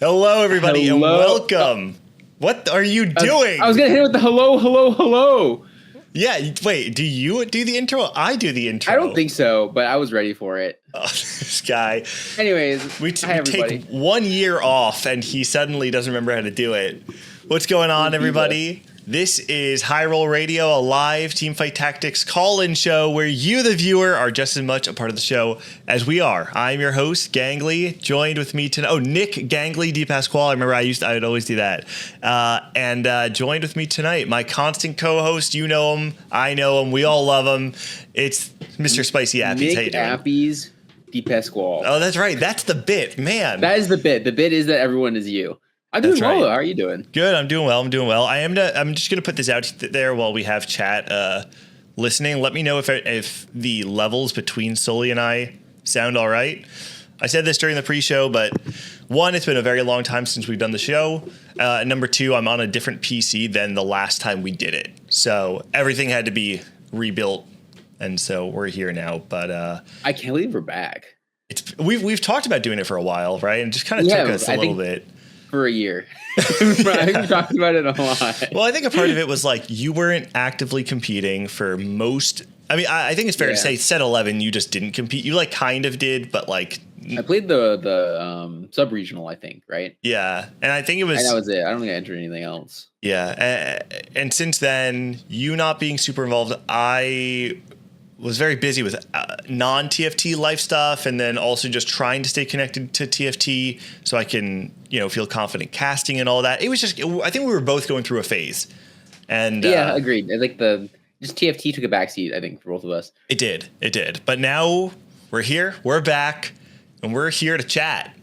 Hello, everybody, and Hello. welcome. What are you doing? I was going to hit it with the hello. Yeah, wait, do you do the intro? I do the intro. I don't think so, but I was ready for it. Oh, this guy. Anyways, we take 1 year off, and he suddenly doesn't remember how to do it. What's going on, everybody? This is High Roll Radio, a live Teamfight Tactics call-in show where you, the viewer, are just as much a part of the show as we are. I'm your host, Gangly. Joined with me tonight, Nick Gangly Di Pasquale. I remember I'd always do that. And joined with me tonight, my constant co-host. You know him, I know him, we all love him. It's Mr. Spicy Appies. Nick Appies Di Pasquale. Oh, that's right. That's the bit, man. That is the bit. The bit is that everyone is you. I'm doing well. Right. How are you doing? Good. I'm doing well. I'm just gonna put this out there while we have chat listening. Let me know if the levels between Sully and I sound all right. I said this during the pre-show, but one, it's been a very long time since we've done the show. Number two, I'm on a different PC than the last time we did it, so everything had to be rebuilt, and so we're here now. But I can't believe we're back. We've talked about doing it for a while, right? And it just kind of took us a little bit. For a year. I've talked about it a lot. Well, I think a part of it was like you weren't actively competing for most. I mean, I think it's fair to say set 11, you just didn't compete. You like kind of did, but like I played the sub-regional, I think, right? Yeah. And I think it was. And that was it. I don't think I entered anything else. Yeah. And since then, you not being super involved, I was very busy with non-TFT life stuff, and then also just trying to stay connected to TFT so I can, feel confident casting and all that. It was just, I think we were both going through a phase. And yeah, agreed. I think just TFT took a backseat, I think, for both of us. It did. But now we're here, we're back, and we're here to chat.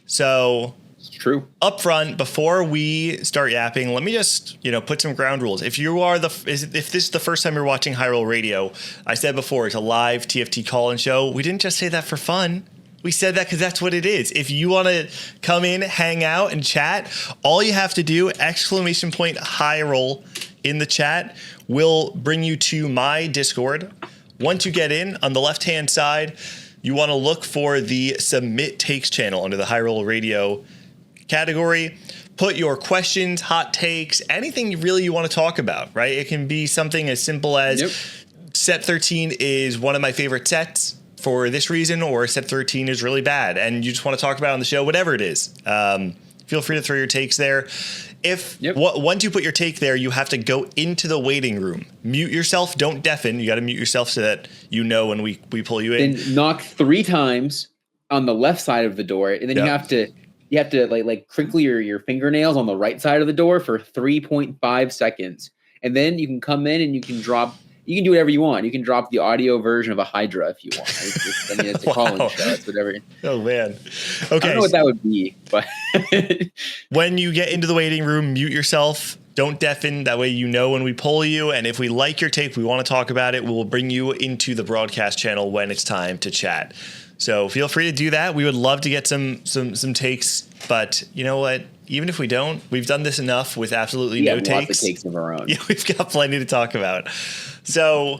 So true. Up front, before we start yapping, let me just, put some ground rules. If this is the first time you're watching High Roll Radio, I said before, it's a live TFT call-in show. We didn't just say that for fun. We said that because that's what it is. If you want to come in, hang out, and chat, all you have to do, ! High Roll in the chat, will bring you to my Discord. Once you get in, on the left-hand side, you want to look for the Submit Takes channel under the High Roll Radio category. Put your questions, hot takes, anything you want to talk about, right? It can be something as simple as set 13 is one of my favorite sets for this reason, or set 13 is really bad and you just want to talk about it on the show, whatever it is. Feel free to throw your takes there. Once you put your take there, you have to go into the waiting room. Mute yourself, don't deafen. You got to mute yourself so that when we pull you in. Then knock 3 times on the left side of the door, and then you have to like crinkle your fingernails on the right side of the door for 3.5 seconds. And then you can come in and you can do whatever you want. You can drop the audio version of a Hydra if you want. It's a call-in show. It's whatever. Oh, man. Okay. I don't know what that would be, but when you get into the waiting room, mute yourself. Don't deafen. That way when we pull you. And if we like your tape, we want to talk about it, we will bring you into the broadcast channel when it's time to chat. So feel free to do that. We would love to get some takes, but you know what? Even if we don't, we've done this enough with absolutely no takes. Lots of takes of our own. Yeah, we've got plenty to talk about. So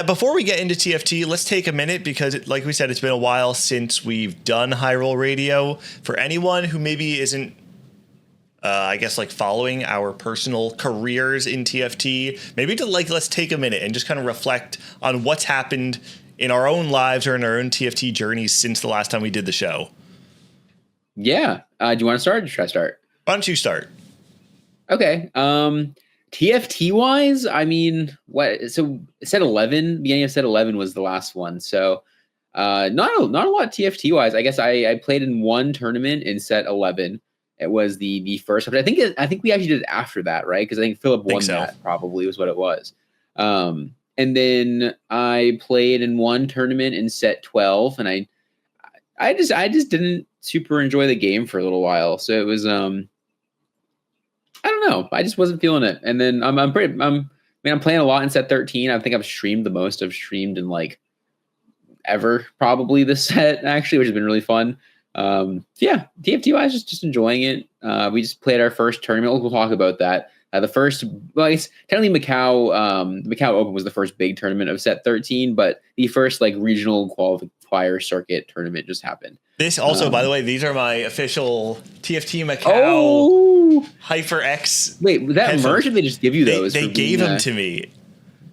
before we get into TFT, let's take a minute because, like we said, it's been a while since we've done High Roll Radio. For anyone who maybe isn't, following our personal careers in TFT, maybe let's take a minute and just kind of reflect on what's happened in our own lives or in our own TFT journeys since the last time we did the show. Yeah. Do you want to start or should I start? Why don't you start? Okay. TFT wise, I mean, so set 11, beginning of set 11 was the last one. So not a lot TFT wise. I guess I played in one tournament in set 11. It was the first, but I think we actually did it after that, right? Because I think Philip won that, probably was what it was. And then I played in one tournament in set 12, and I just didn't super enjoy the game for a little while. So it was I don't know. I just wasn't feeling it. And then I'm playing a lot in set 13. I think I've streamed the most I've streamed in like ever probably this set actually, which has been really fun. TFT wise, just enjoying it. We just played our first tournament. We'll talk about that. The first, technically Macau Open was the first big tournament of set 13, but the first regional Fire Circuit tournament just happened. This also, by the way, these are my official TFT Macau HyperX. Wait, was that merch, or they just give you those? They gave them to me.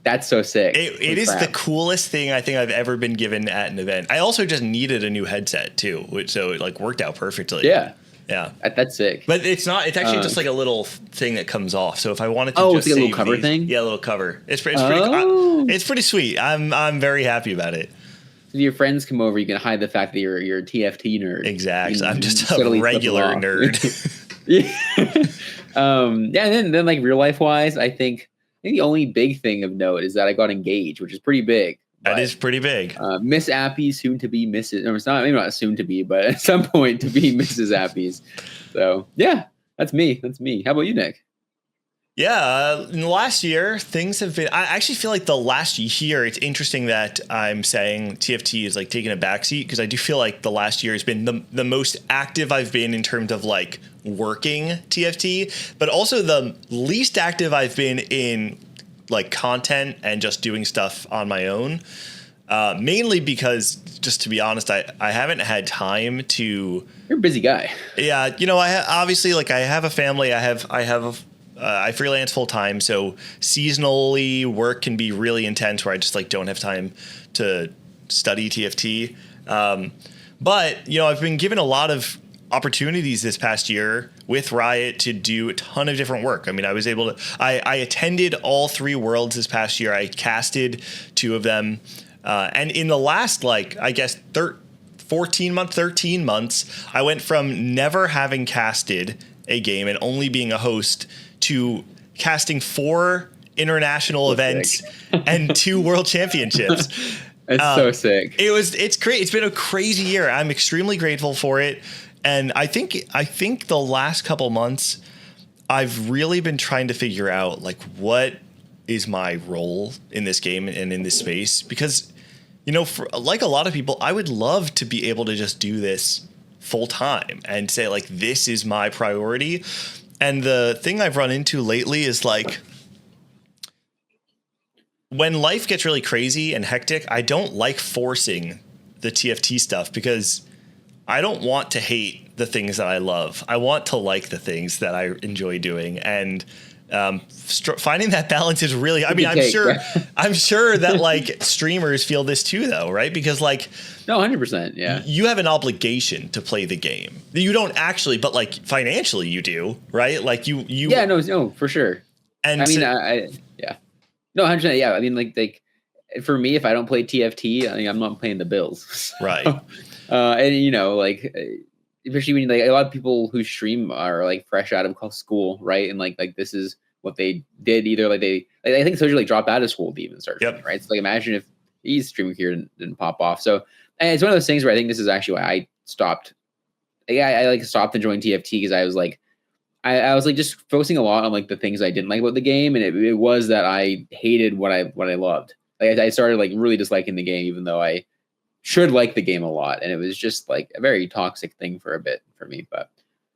That's so sick. It is the coolest thing I think I've ever been given at an event. I also just needed a new headset too, so it like worked out perfectly. Yeah. Yeah. That's sick. But it's not. It's actually just like a little thing that comes off. So if I wanted to, it's like a little cover thing. Yeah, a little cover. It's pretty sweet. I'm very happy about it. If your friends come over, you can hide the fact that you're a TFT nerd. Exactly. I'm just a regular nerd. And then like real life wise, I think the only big thing of note is that I got engaged, which is pretty big. That is pretty big. Miss Appie, soon to be Mrs. Or it's not, maybe not soon to be, but at some point to be Mrs. Appie's. So yeah, that's me. How about you, Nick? Yeah, in the last year, things have been. I actually feel like the last year, it's interesting that I'm saying TFT is like taking a backseat, because I do feel like the last year has been the most active I've been in terms of like working TFT, but also the least active I've been in like content and just doing stuff on my own. Mainly because, just to be honest, I haven't had time to. You're a busy guy. Yeah, obviously like I have a family. I freelance full time, so seasonally work can be really intense where I just like don't have time to study TFT. But I've been given a lot of opportunities this past year with Riot to do a ton of different work. I mean, I was able to. I attended all 3 Worlds this past year. I casted 2 of them, and in the last 13 months, I went from never having casted a game and only being a host to casting 4 international events and 2 world championships. It's so sick. It's great. It's been a crazy year. I'm extremely grateful for it. And I think the last couple months I've really been trying to figure out like what is my role in this game and in this space, because for like a lot of people, I would love to be able to just do this full time and say like this is my priority. And the thing I've run into lately is like when life gets really crazy and hectic, I don't like forcing the TFT stuff, because I don't want to hate the things that I love. I want to like the things that I enjoy doing. And finding that balance is really, I mean, I'm sure that like streamers feel this too though, right? Because like, no, 100%. Yeah. You have an obligation to play the game. You don't actually, but like financially you do, right? Like you. Yeah, no, for sure. And I mean, yeah. No, 100%. Yeah. I mean, like for me, if I don't play TFT, I mean, I'm not paying the bills. Right. And like, especially when like a lot of people who stream are like fresh out of school, right? And like this is what they did. Either like I think socially like drop out of school to even start streaming, right? So like imagine if he's streaming here didn't pop off. So and it's one of those things where I think this is actually why I stopped. I like stopped enjoying TFT, because I was like, I was like just focusing a lot on like the things I didn't like about the game, and it was that I hated what I loved. Like I started like really disliking the game, even though I should like the game a lot, and it was just like a very toxic thing for a bit for me. But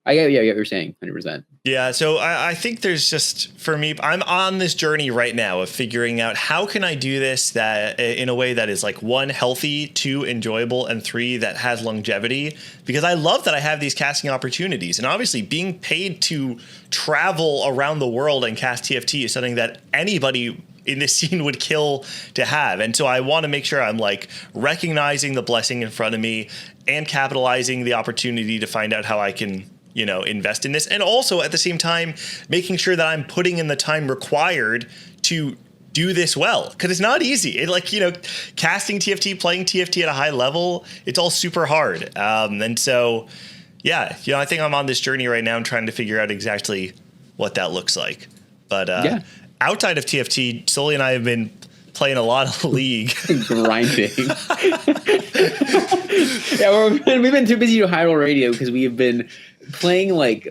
I get what you're saying, 100%. Yeah, so I think there's just, for me, I'm on this journey right now of figuring out how can I do this that in a way that is like 1, healthy, 2, enjoyable, and 3, that has longevity, because I love that I have these casting opportunities. And obviously being paid to travel around the world and cast TFT is something that anybody in this scene would kill to have. And so I want to make sure I'm like recognizing the blessing in front of me and capitalizing the opportunity to find out how I can invest in this. And also at the same time, making sure that I'm putting in the time required to do this well. Cause it's not easy. Casting TFT, playing TFT at a high level, it's all super hard. And so, yeah, I think I'm on this journey right now. I'm trying to figure out exactly what that looks like. But outside of TFT, Sully and I have been playing a lot of League. Grinding. Yeah, we've been too busy to Hyrule Radio because we have been playing like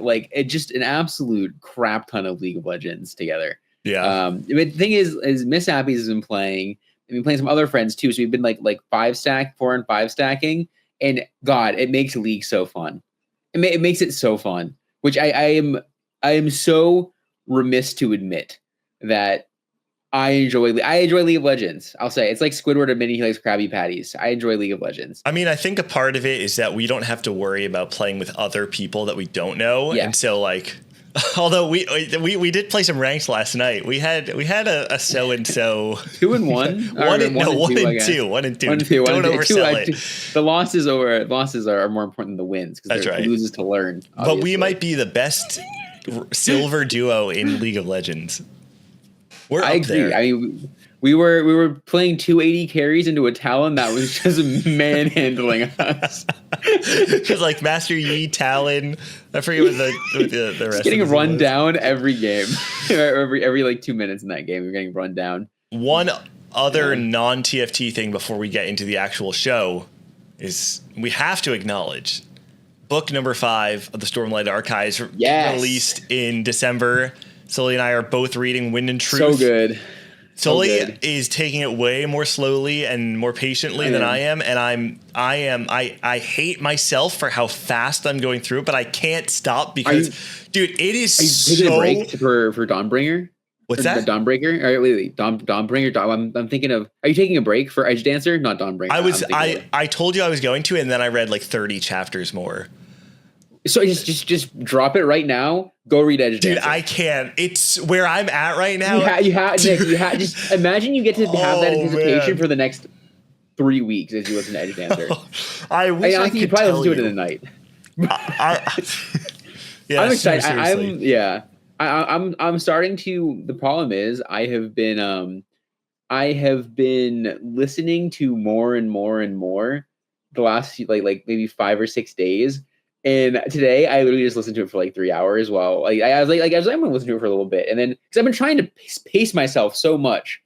just an absolute crap ton of League of Legends together. Yeah. But the thing is Miss Appie's has been playing. I've been playing some other friends too. So we've been like 4 and 5 stacking, and God, it makes League so fun. It makes it so fun, which I am so remiss to admit that I enjoy League of Legends. I'll say it's like Squidward admitting he likes Krabby Patties. I enjoy League of Legends. I mean, I think a part of it is that we don't have to worry about playing with other people that we don't know, and so like, although we did play some ranks last night. We had a so and so 2-1, 1 and 2. Don't oversell it. The losses are more important than the wins because that's right. Loses to learn. Obviously. But we might be the best silver duo in League of Legends. We're up there. I mean, we were playing 280 carries into a Talon that was just manhandling us. Just like Master Yi, Talon. I forget what the rest. Just getting run down every game. every like 2 minutes in that game, we're getting run down. One other non-TFT thing before we get into the actual show is we have to acknowledge book number 5 of the Stormlight Archives released in December. Sully and I are both reading Wind and Truth. So good. Sully is taking it way more slowly and more patiently than I am, and I hate myself for how fast I'm going through it, but I can't stop because, dude, it is so. Are you taking a break for Dawnbringer? What's that? Dawnbreaker? All right, wait. Dawnbringer. I'm thinking of. Are you taking a break for Edge Dancer? Not Dawnbringer. I told you I was going to, and then I read like 30 chapters more. So just drop it right now. Go read Edge Dancer. Dude, I can't. It's where I'm at right now. You have just imagine you get to have that anticipation for the next 3 weeks as you listen to Edge Dancer. I wish I could you probably listen to it in a night. Yeah, I'm excited. I'm starting to. The problem is I have been listening to more and more and more the last like maybe 5 or 6 days. And today I literally just listened to it for like 3 hours while I'm gonna listen to it for a little bit. And then because I've been trying to pace myself so much.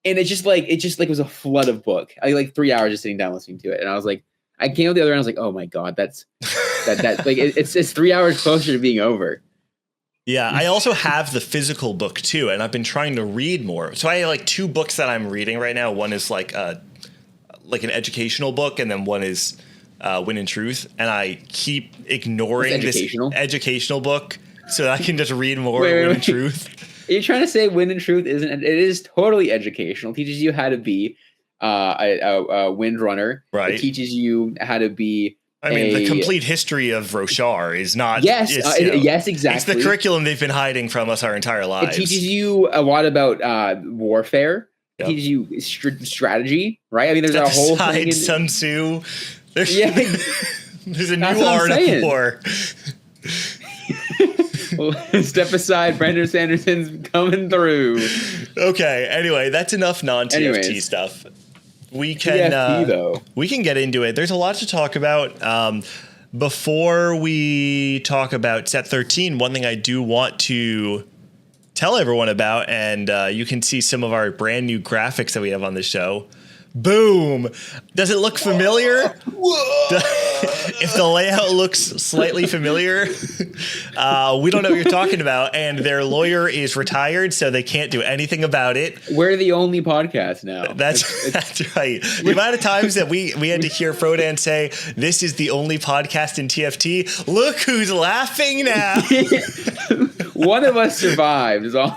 And it just was a flood of book. I like 3 hours just sitting down listening to it. And I was like, I came out the other end, I was like, oh my God, that's like it's 3 hours closer to being over. Yeah, I also have the physical book too, and I've been trying to read more. So I have like 2 books that I'm reading right now. One is like an educational book, and then one is Wind and Truth, and I keep ignoring this educational book so that I can just read more Wind and Truth. Are you trying to say Wind and Truth isn't? It is totally educational. It teaches you how to be a wind runner. Right. It teaches you how to be. I mean, the complete history of Roshar is not. Yes, yes, exactly. It's the curriculum they've been hiding from us our entire lives. It teaches you a lot about warfare. Yep. It teaches you strategy, right? I mean, there's a whole thing in Sun Tzu. There's a new art of war. Step aside, Brandon Sanderson's coming through. Okay, anyway, that's enough non-TFT stuff. We can we can get into it. There's a lot to talk about. Before we talk about set 13, one thing I do want to tell everyone about, and you can see some of our brand new graphics that we have on the show. Boom. Does it look familiar? If the layout looks slightly familiar, we don't know what you're talking about. And their lawyer is retired, so they can't do anything about it. We're the only podcast now. That's right. The amount of times that we had to hear Frodan say, this is the only podcast in TFT. Look who's laughing now. One of us survived. Is all.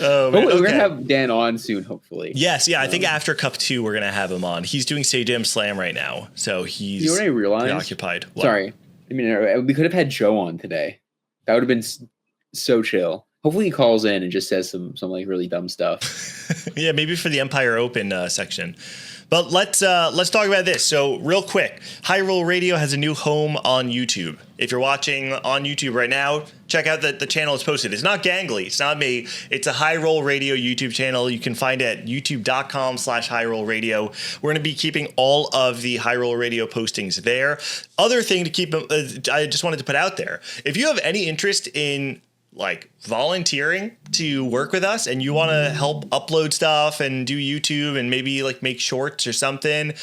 Oh, man, we're going to have Dan on soon, hopefully. Yes, yeah. I think after Cup 2, we're going to have him on. He's doing Say Jam Slam right now, so he's what I realized? preoccupied. What? Sorry. I mean, we could have had Joe on today. That would have been so chill. Hopefully he calls in and just says some like really dumb stuff. Yeah, maybe for the Empire Open section. But let's talk about this. So real quick, Hyrule Radio has a new home on YouTube. If you're watching on YouTube right now, check out the channel is posted. It's not Gangly. It's not me. It's a Hyrule Radio YouTube channel. You can find it at youtube.com/Hyrule Radio. We're going to be keeping all of the Hyrule Radio postings there. Other thing to keep, I just wanted to put out there. If you have any interest in like volunteering to work with us and you want to help upload stuff and do YouTube and maybe like make shorts or something,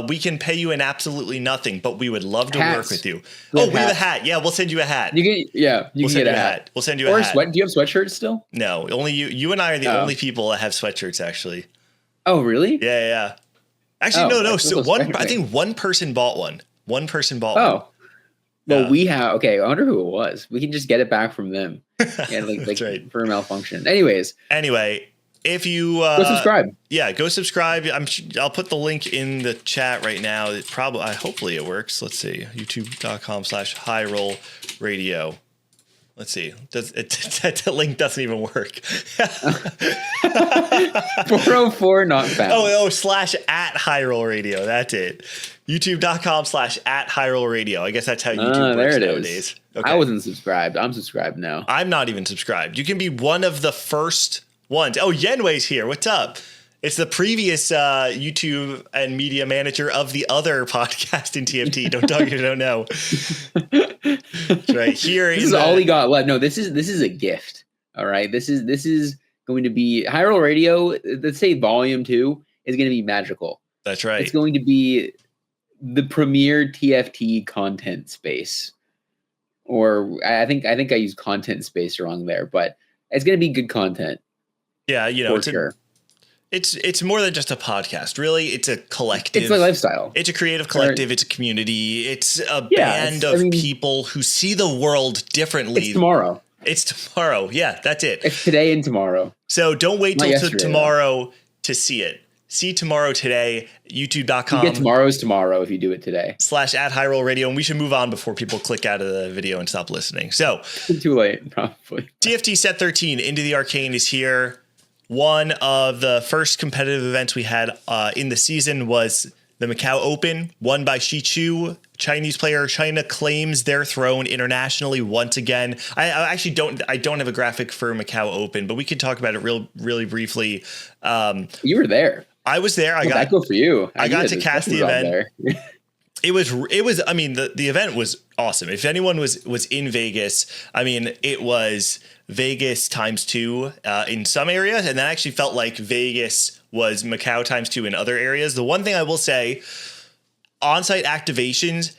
we can pay you an absolutely nothing, but we would love to work with you. We have a hat. Yeah, we'll send you a hat. You can get a hat. We'll send you a hat. Do you have sweatshirts still? No, only you and I are the only people that have sweatshirts actually. Oh, really? Yeah. Actually, no. So I think one person bought one. One person bought one. Well, we have. Okay, I wonder who it was. We can just get it back from them. Yeah, That's right. for a malfunction. Anyways, Anyway, if you go subscribe. Yeah, go subscribe. I'll put the link in the chat right now. Hopefully it works. Let's see. youtube.com/highrollradio. Let's see. That link doesn't even work. 404 not found. /@highrollradio. That's it. youtube.com/@highrollradio. I guess that's how YouTube works nowadays. Okay. I wasn't subscribed. I'm subscribed now. I'm not even subscribed. You can be one of the first ones. Oh, Yenwei's here. What's up? It's the previous YouTube and media manager of the other podcast in TFT. Don't talk if you don't know. That's right here. This is all he got left. No, this is a gift. All right. This is going to be High Roll Radio. Let's say Volume 2 is going to be magical. That's right. It's going to be the premier TFT content space. Or I think I used content space wrong there, but it's going to be good content. Yeah, sure. It's more than just a podcast, really. It's a collective. It's a lifestyle. It's a creative collective. It's a community. It's a band of people who see the world differently. It's tomorrow. It's tomorrow. Yeah, that's it. It's today and tomorrow. So don't wait till tomorrow to see it. See tomorrow today, youtube.com. You get tomorrow's tomorrow if you do it today. /@highrollradio. And we should move on before people click out of the video and stop listening. So too late, probably. TFT Set 13 Into the Arcane is here. One of the first competitive events we had in the season was the Macau Open, won by Shichu. Chinese player. China claims their throne internationally once again. I actually don't have a graphic for Macau Open, but we could talk about it really briefly. You were there. I was there. I go for you. I got to cast the event. It was. I mean, the event was awesome. If anyone was in Vegas, I mean, it was Vegas ×2 in some areas, and that actually felt like Vegas was Macau ×2 in other areas. The one thing I will say, on-site activations,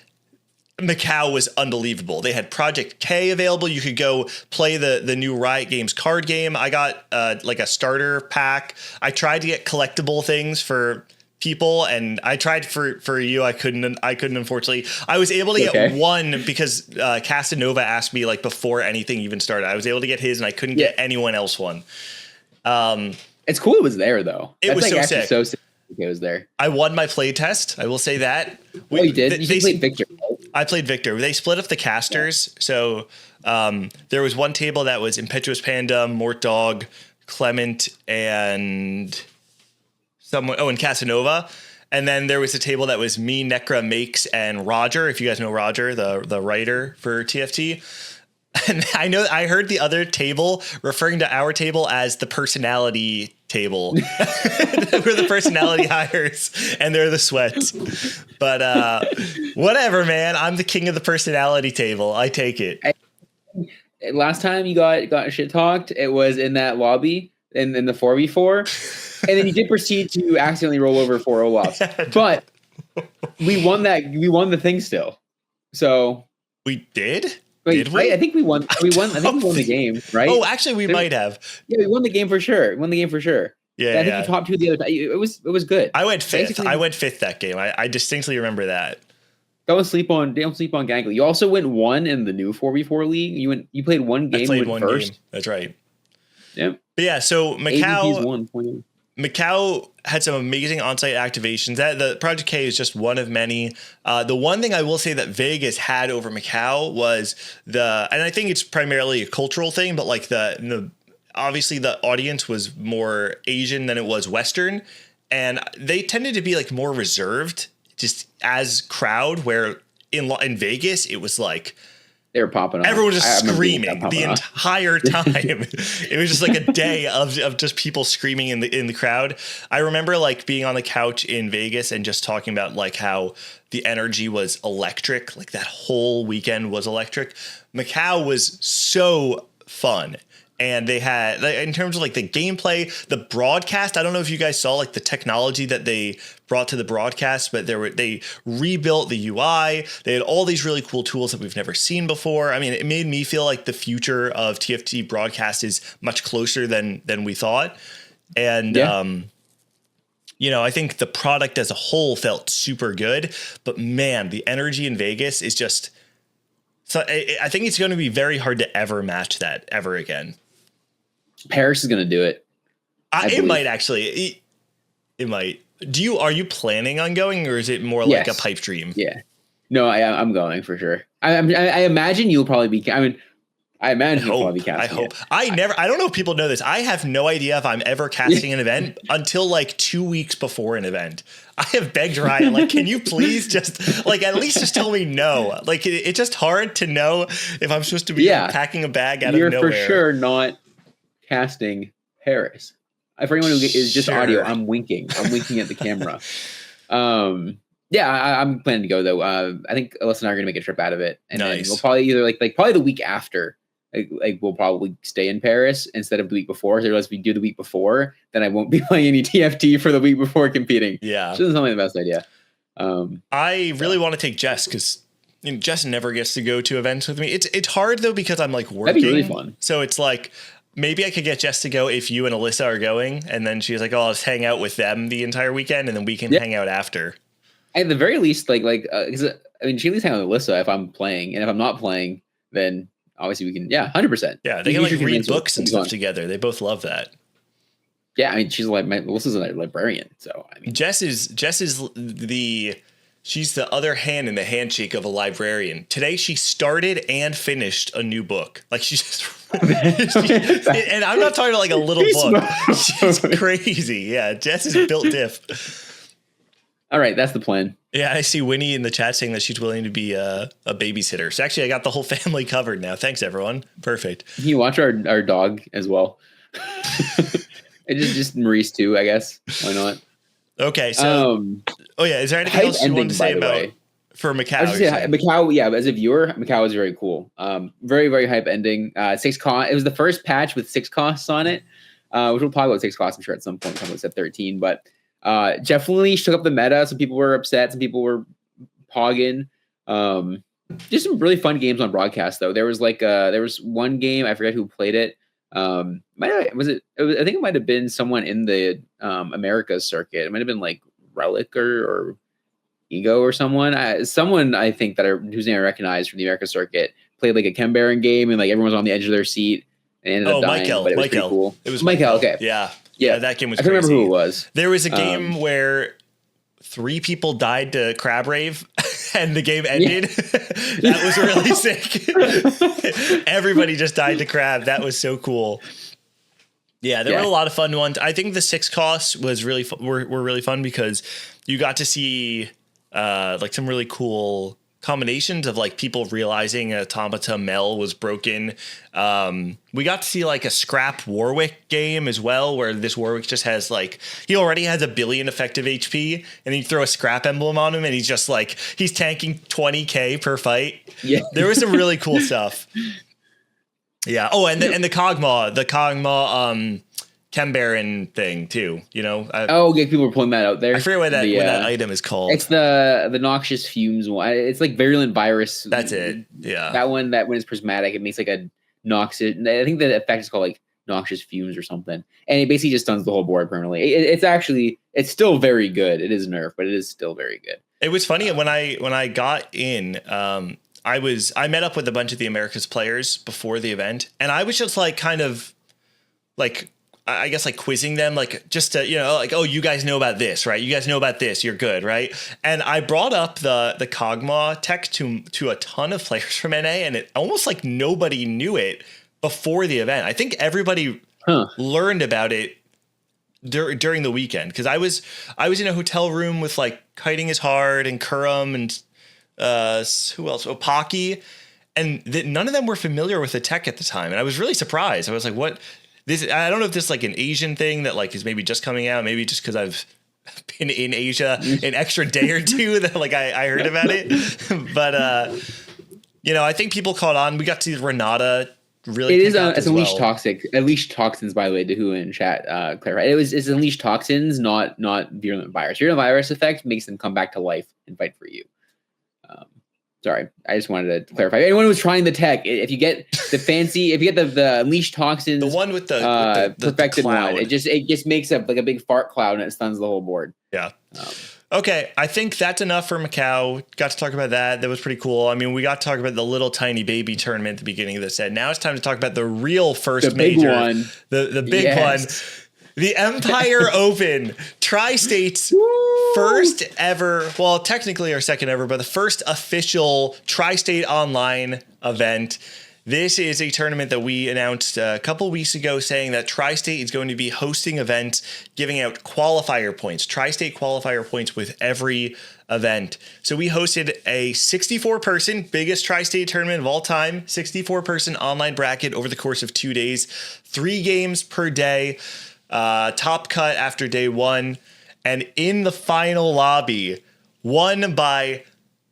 Macau was unbelievable. They had Project K available. You could go play the new Riot Games card game. I got like a starter pack. I tried to get collectible things for people, and I tried for you. I couldn't unfortunately. I was able to get one because Casanova asked me like before anything even started. I was able to get his, and I couldn't get anyone else one. It's cool it was there though. It was so sick. So sick. It was there. I won my play test. I will say that. You did? You played Victor, right? I played Victor. They split up the casters. Yeah. So there was one table that was Impetuous Panda, Mort Dog, Clement, and someone. Oh, and Casanova. And then there was a table that was me, Necra, Makes, and Roger. If you guys know Roger, the writer for TFT. And I heard the other table referring to our table as the personality table. We're the personality hires and they're the sweats. But whatever, man. I'm the king of the personality table. I take it. Last time you got shit talked, it was in that lobby in the 4v4. And then you did proceed to accidentally roll over 4 Olafs. But we won the thing still. So we did? Wait, did we? Right? I think we won. I think we won the game, right? Oh, actually, we might have. Yeah, we won the game for sure. Yeah, I think you topped 2 the other time. It was good. I went fifth. I went fifth that game. I distinctly remember that. Don't sleep on Gangly. You also went 1 in the new 4v4 league. You played one game. I played one first. Game. That's right. Yep. But yeah, so Macau had some amazing on-site activations. The Project K is just one of many. The one thing I will say that Vegas had over Macau was and I think it's primarily a cultural thing, but like obviously the audience was more Asian than it was Western, and they tended to be like more reserved, just as crowd. Where in Vegas it was like they were popping off. Everyone was just screaming the entire time. It was just like a day of just people screaming in the crowd. I remember like being on the couch in Vegas and just talking about like how the energy was electric. Like that whole weekend was electric. Macau was so fun. And they had, in terms of like the gameplay, the broadcast, I don't know if you guys saw like the technology that they brought to the broadcast, but they rebuilt the UI. They had all these really cool tools that we've never seen before. I mean, it made me feel like the future of TFT broadcast is much closer than we thought. And, I think the product as a whole felt super good. But man, the energy in Vegas is just So I think it's going to be very hard to ever match that ever again. Paris is going to do it. It might actually. It might. Are you planning on going, or is it more like a pipe dream? Yeah. No, I'm going for sure. I imagine you'll probably be. I imagine you'll probably be casting. I hope. I don't know if people know this. I have no idea if I'm ever casting an event until like 2 weeks before an event. I have begged Ryan, like, can you please just like at least just tell me no? Like it's just hard to know if I'm supposed to be packing a bag out of nowhere. You're for sure not casting Paris. For anyone who is just audio, I'm winking. I'm winking at the camera. Yeah, I'm planning to go though. I think Alyssa and I are gonna make a trip out of it, and then we'll probably either like probably the week after. Like we'll probably stay in Paris instead of the week before. So if we do the week before, then I won't be playing any TFT for the week before competing. Yeah, which doesn't sound like the best idea. I really want to take Jess because Jess never gets to go to events with me. It's hard though because I'm like working. That'd be really fun. So it's like maybe I could get Jess to go if you and Alyssa are going, and then she's like, "Oh, I'll just hang out with them the entire weekend, and then we can hang out after." At the very least, because I mean, she at least hang out with Alyssa if I'm playing, and if I'm not playing, then obviously we can, 100%. Yeah, they can like read books and stuff together. They both love that. Yeah, I mean, she's like Alyssa's a librarian, so I mean, Jess is she's the other hand in the handshake of a librarian. Today she started and finished a new book. Like she's just, and I'm not talking about like a little book. She's crazy. Yeah, Jess is built diff. All right, that's the plan. Yeah, I see Winnie in the chat saying that she's willing to be a babysitter. So actually, I got the whole family covered now. Thanks, everyone. Perfect. Can you watch our dog as well? And just Maurice too, I guess. Why not? Okay, so is there anything else you want to say about for Macau? I was just say, Macau, as a viewer, Macau is very cool. Very, very hype ending. 6 costs. It was the first patch with 6 costs on it, which we'll talk about 6 costs, I'm sure, at some point. It's at 13, but definitely shook up the meta. Some people were upset. Some people were pogging. Just some really fun games on broadcast, though. There was there was one game, I forget who played it. I think it might have been someone in the Americas circuit. It might have been like Relic or Ego or someone. Someone I think whose name I recognize from the America circuit played like a Chem Baron game, and like everyone was on the edge of their seat and ended up dying. But it was pretty cool. It was Michael. Okay, yeah, that game was. I can't remember who it was. There was a game where 3 people died to Crab Rave, and the game ended. That was really sick. Everybody just died to Crab. That was so cool. Yeah, there were a lot of fun ones. I think the 6 costs was really were really fun because you got to see like some really cool combinations of like people realizing Automata Mel was broken. We got to see like a scrap Warwick game as well, where this Warwick just has like, he already has 1 billion effective HP, and then you throw a scrap emblem on him and he's just like, he's tanking 20k per fight. Yeah, there was some really cool stuff. Yeah. Oh, and the Kog'Maw Chem Baron thing too, people were pulling that out there. I forget what that item is called. It's the noxious fumes one. It's like virulent virus. That's it. Yeah. That one, when it's prismatic, it makes like a noxious. I think the effect is called like noxious fumes or something, and it basically just stuns the whole board permanently. It's still very good. It is nerfed, but it is still very good. It was funny when I got in. I met up with a bunch of the Americas players before the event, and I was just like kind of like, I guess like quizzing them, like just to, like, oh, you guys know about this, right? You guys know about this. You're good, right? And I brought up the Kog'Maw tech to a ton of players from NA, and it almost like nobody knew it before the event. I think everybody learned about it during the weekend, because I was in a hotel room with like Kiting is Hard and Kurum and who else? Opaki, and none of them were familiar with the tech at the time, and I was really surprised. I was like, what? I don't know if this is like an Asian thing that like is maybe just coming out, maybe just because I've been in Asia an extra day or two that like I heard about it. But I think people caught on. We got to see Renata really. It is it's Unleashed Toxic. Unleashed Toxins, by the way, to who in chat clarify. It's Unleashed Toxins, not virulent virus. Virulent virus effect makes them come back to life and fight for you. Sorry, I just wanted to clarify. Anyone who's trying the tech, if you get the Unleashed Toxins, the one with the perfected cloud. one, it just makes a big fart cloud and it stuns the whole board. Yeah. Okay, I think that's enough for Macau. Got to talk about that. That was pretty cool. I mean, we got to talk about the little tiny baby tournament at the beginning of the set. Now it's time to talk about the real first major, one. The big one, the Empire Open, Tri-State's first ever. Well, technically our second ever, but the first official Tri-State online event. This is a tournament that we announced a couple weeks ago, saying that Tri-State is going to be hosting events, giving out qualifier points, Tri-State qualifier points with every event. So we hosted a 64-person, biggest Tri-State tournament of all time, 64-person online bracket over the course of 2 days, 3 games per day, top cut after day 1. And in the final lobby, won by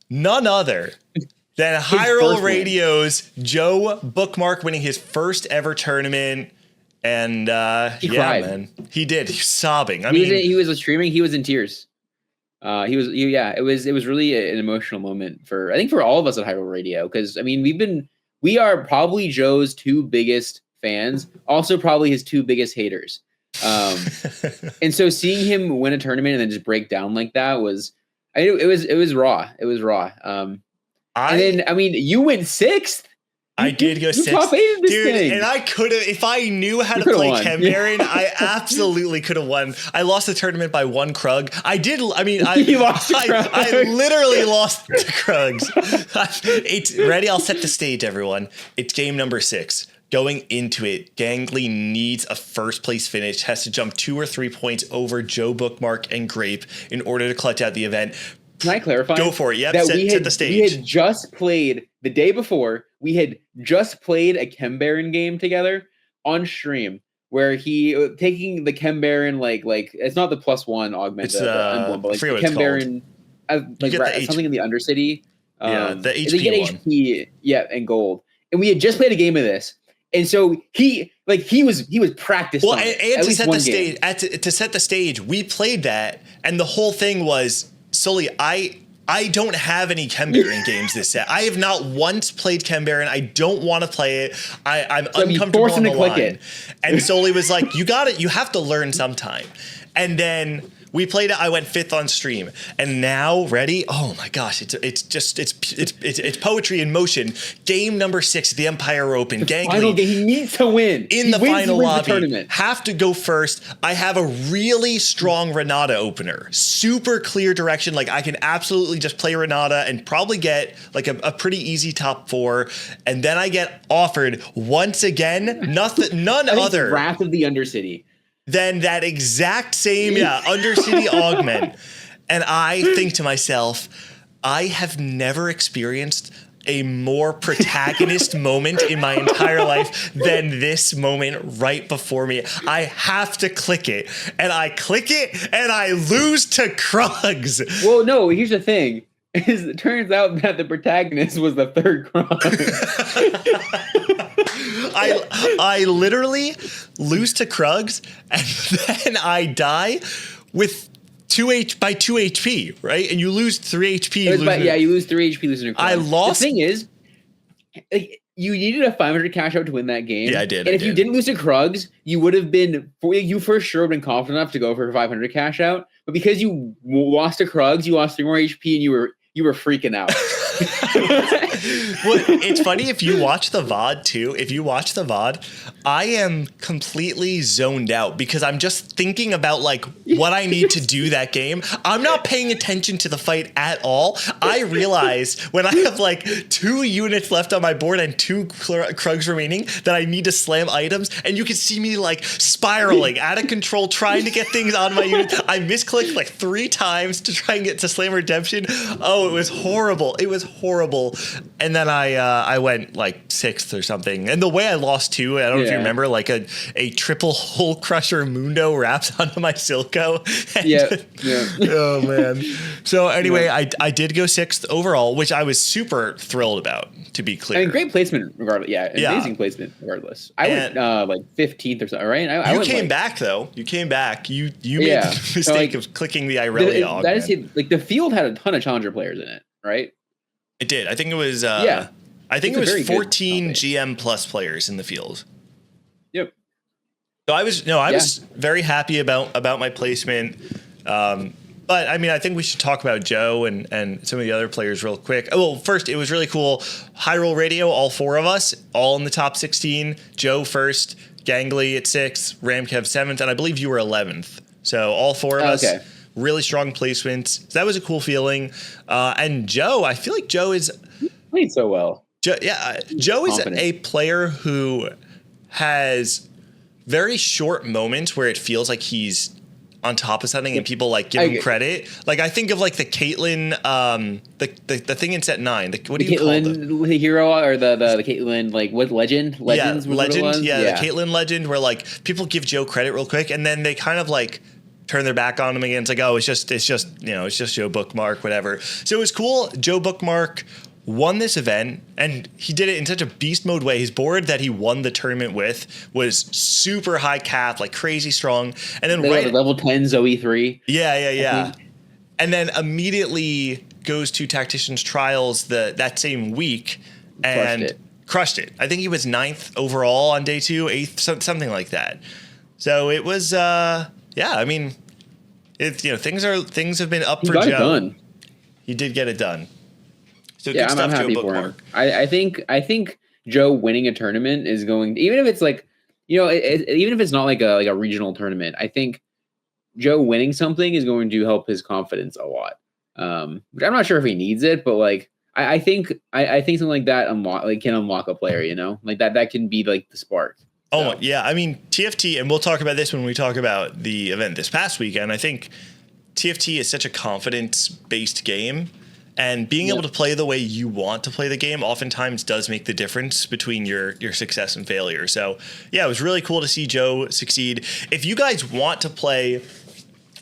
none other then Hyrule Radio's Joe Bookmark, winning his first ever tournament. And he cried. Man, he did. He was sobbing. He was streaming. He was in tears. It was really an emotional moment for, I think, for all of us at Hyrule Radio. Because I mean, we are probably Joe's 2 biggest fans, also probably his 2 biggest haters. And so seeing him win a tournament and then just break down like that it was raw. It was raw. And then, I mean, you went 6th. I did go 6th. Top 8 in this thing. And I could have, if I knew how to play Kembaran, I absolutely could have won. I lost the tournament by 1 Krug. I literally lost to Krugs. Ready? I'll set the stage, everyone. It's game number 6. Going into it, Gangly needs a first place finish, has to jump 2 or 3 points over Joe Bookmark and Grape in order to clutch out the event. Can I clarify? Go for it. Yep, set the stage. We had just played the day before. We had just played a Kembaran game together on stream, where he taking the Kembaran like it's not the +1 augment. It's emblem, but like the Kembaran, something in the Undercity. The HP they get HP, and gold. And we had just played a game of this, and so he was practicing. Well, and to set the stage, we played that, and the whole thing was. Sully, I don't have any Kembaran games this set. I have not once played Kembaran. I don't want to play it. I'm uncomfortable on the line. And Sully was like, "You got it. You have to learn sometime." And then we played it. I went 5th on stream, and now ready. Oh my gosh! It's poetry in motion. Game number 6, the Empire Open. Gangly, final game. He needs to win in the final lobby. Have to go first. I have a really strong Renata opener. Super clear direction. Like I can absolutely just play Renata and probably get like a pretty easy top 4. And then I get offered once again none other Wrath of the Undercity. Then that exact same Undercity augment. And I think to myself, I have never experienced a more protagonist moment in my entire life than this moment right before me. I have to click it, and I click it, and I lose to Krugs. Well, no, here's the thing. It turns out that the protagonist was the 3rd Krug. I literally lose to Krugs, and then I die with 2 HP, right? And you lose 3 HP. You lose 3 HP losing to Krugs. I lost. The thing is, like, you needed a 500 cash out to win that game. Yeah, I did. And if you didn't lose to Krugs, you would have been, you for sure have been confident enough to go for 500 cash out. But because you lost to Krugs, you lost 3 more HP, and you were freaking out. Well, it's funny if you watch the VOD too. If you watch the VOD, I am completely zoned out because I'm just thinking about like what I need to do that game. I'm not paying attention to the fight at all. I realize when I have like 2 units left on my board and 2 Krugs remaining that I need to slam items, and you can see me like spiraling out of control trying to get things on my unit. I misclicked like 3 times to try and get to slam redemption. Oh, it was horrible. It was horrible. And then I went like 6th or something. And the way I lost too, I don't know if you remember, like a triple Hull Crusher Mundo wraps onto my Silco. Oh man. So anyway, I did go 6th overall, which I was super thrilled about, to be clear. I mean, great placement regardless. Amazing placement regardless. I went like 15th or something, right? You came back though. You came back. You made the mistake of clicking the Irelia augment. That is like the field had a ton of challenger players in it, right? It did. I think it was. I think it was 14 GM plus players in the field. Yep. So I was very happy about my placement. But I mean, I think we should talk about Joe and some of the other players real quick. Well, first, it was really cool. High Roll Radio, all 4 of us, all in the top 16. Joe first, Gangly at 6th, Ramkev 7th, and I believe you were 11th. So all 4 of us, really strong placements. So that was a cool feeling. And Joe, I feel like Joe is played so well. Joe is a player who has very short moments where it feels like he's on top of something and people like give him credit. Like I think of like the Caitlyn, the thing in set 9. What do you call it? The hero or the Caitlyn like what legends? Legend. The Caitlyn legend where like people give Joe credit real quick and then they kind of like turn their back on him again. It's like, oh, it's just Joe Bookmark, whatever. So it was cool. Joe Bookmark won this event, and he did it in such a beast mode way. His board that he won the tournament with was super high cap, like crazy strong. And then level 10 Zoe 3. Yeah. And then immediately goes to Tactician's Trials that same week and crushed it. I think he was 9th overall on day 2, 8th, something like that. So it was, I mean, things have been up for Joe. He got it done. He did get it done. So yeah, I'm happy for him. I think Joe winning a tournament is going to, even if it's like, even if it's not like a regional tournament, I think Joe winning something is going to help his confidence a lot. But I'm not sure if he needs it, but like I think something like that can unlock a player, like that can be like the spark. Oh yeah, I mean TFT, and we'll talk about this when we talk about the event this past weekend. I think TFT is such a confidence-based game. And being able to play the way you want to play the game oftentimes does make the difference between your success and failure. So, yeah, it was really cool to see Joe succeed. If you guys want to play